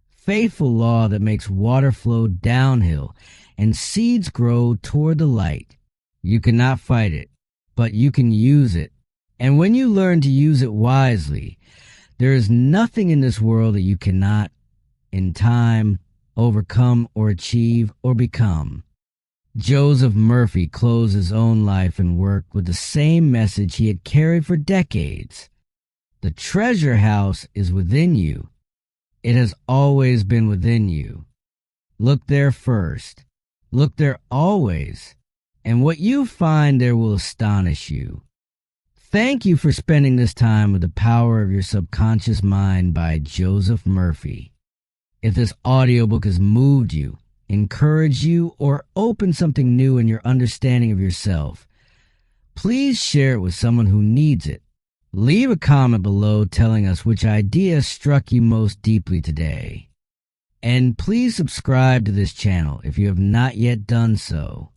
faithful law that makes water flow downhill and seeds grow toward the light. You cannot fight it, but you can use it. And when you learn to use it wisely, there is nothing in this world that you cannot, in time, overcome or achieve or become. Joseph Murphy closed his own life and work with the same message he had carried for decades. The treasure house is within you. It has always been within you. Look there first. Look there always. And what you find there will astonish you. Thank you for spending this time with The Power of Your Subconscious Mind by Joseph Murphy. If this audiobook has moved you, encouraged you, or opened something new in your understanding of yourself, please share it with someone who needs it. Leave a comment below telling us which idea struck you most deeply today. And please subscribe to this channel if you have not yet done so.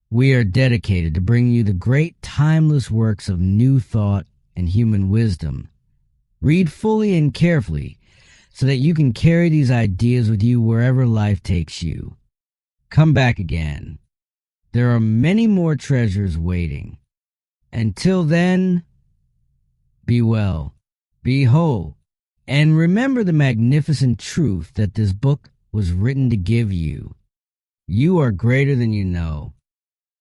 We are dedicated to bringing you the great timeless works of new thought and human wisdom. Read fully and carefully so that you can carry these ideas with you wherever life takes you. Come back again. There are many more treasures waiting. Until then, be well, be whole, and remember the magnificent truth that this book was written to give you. You are greater than you know.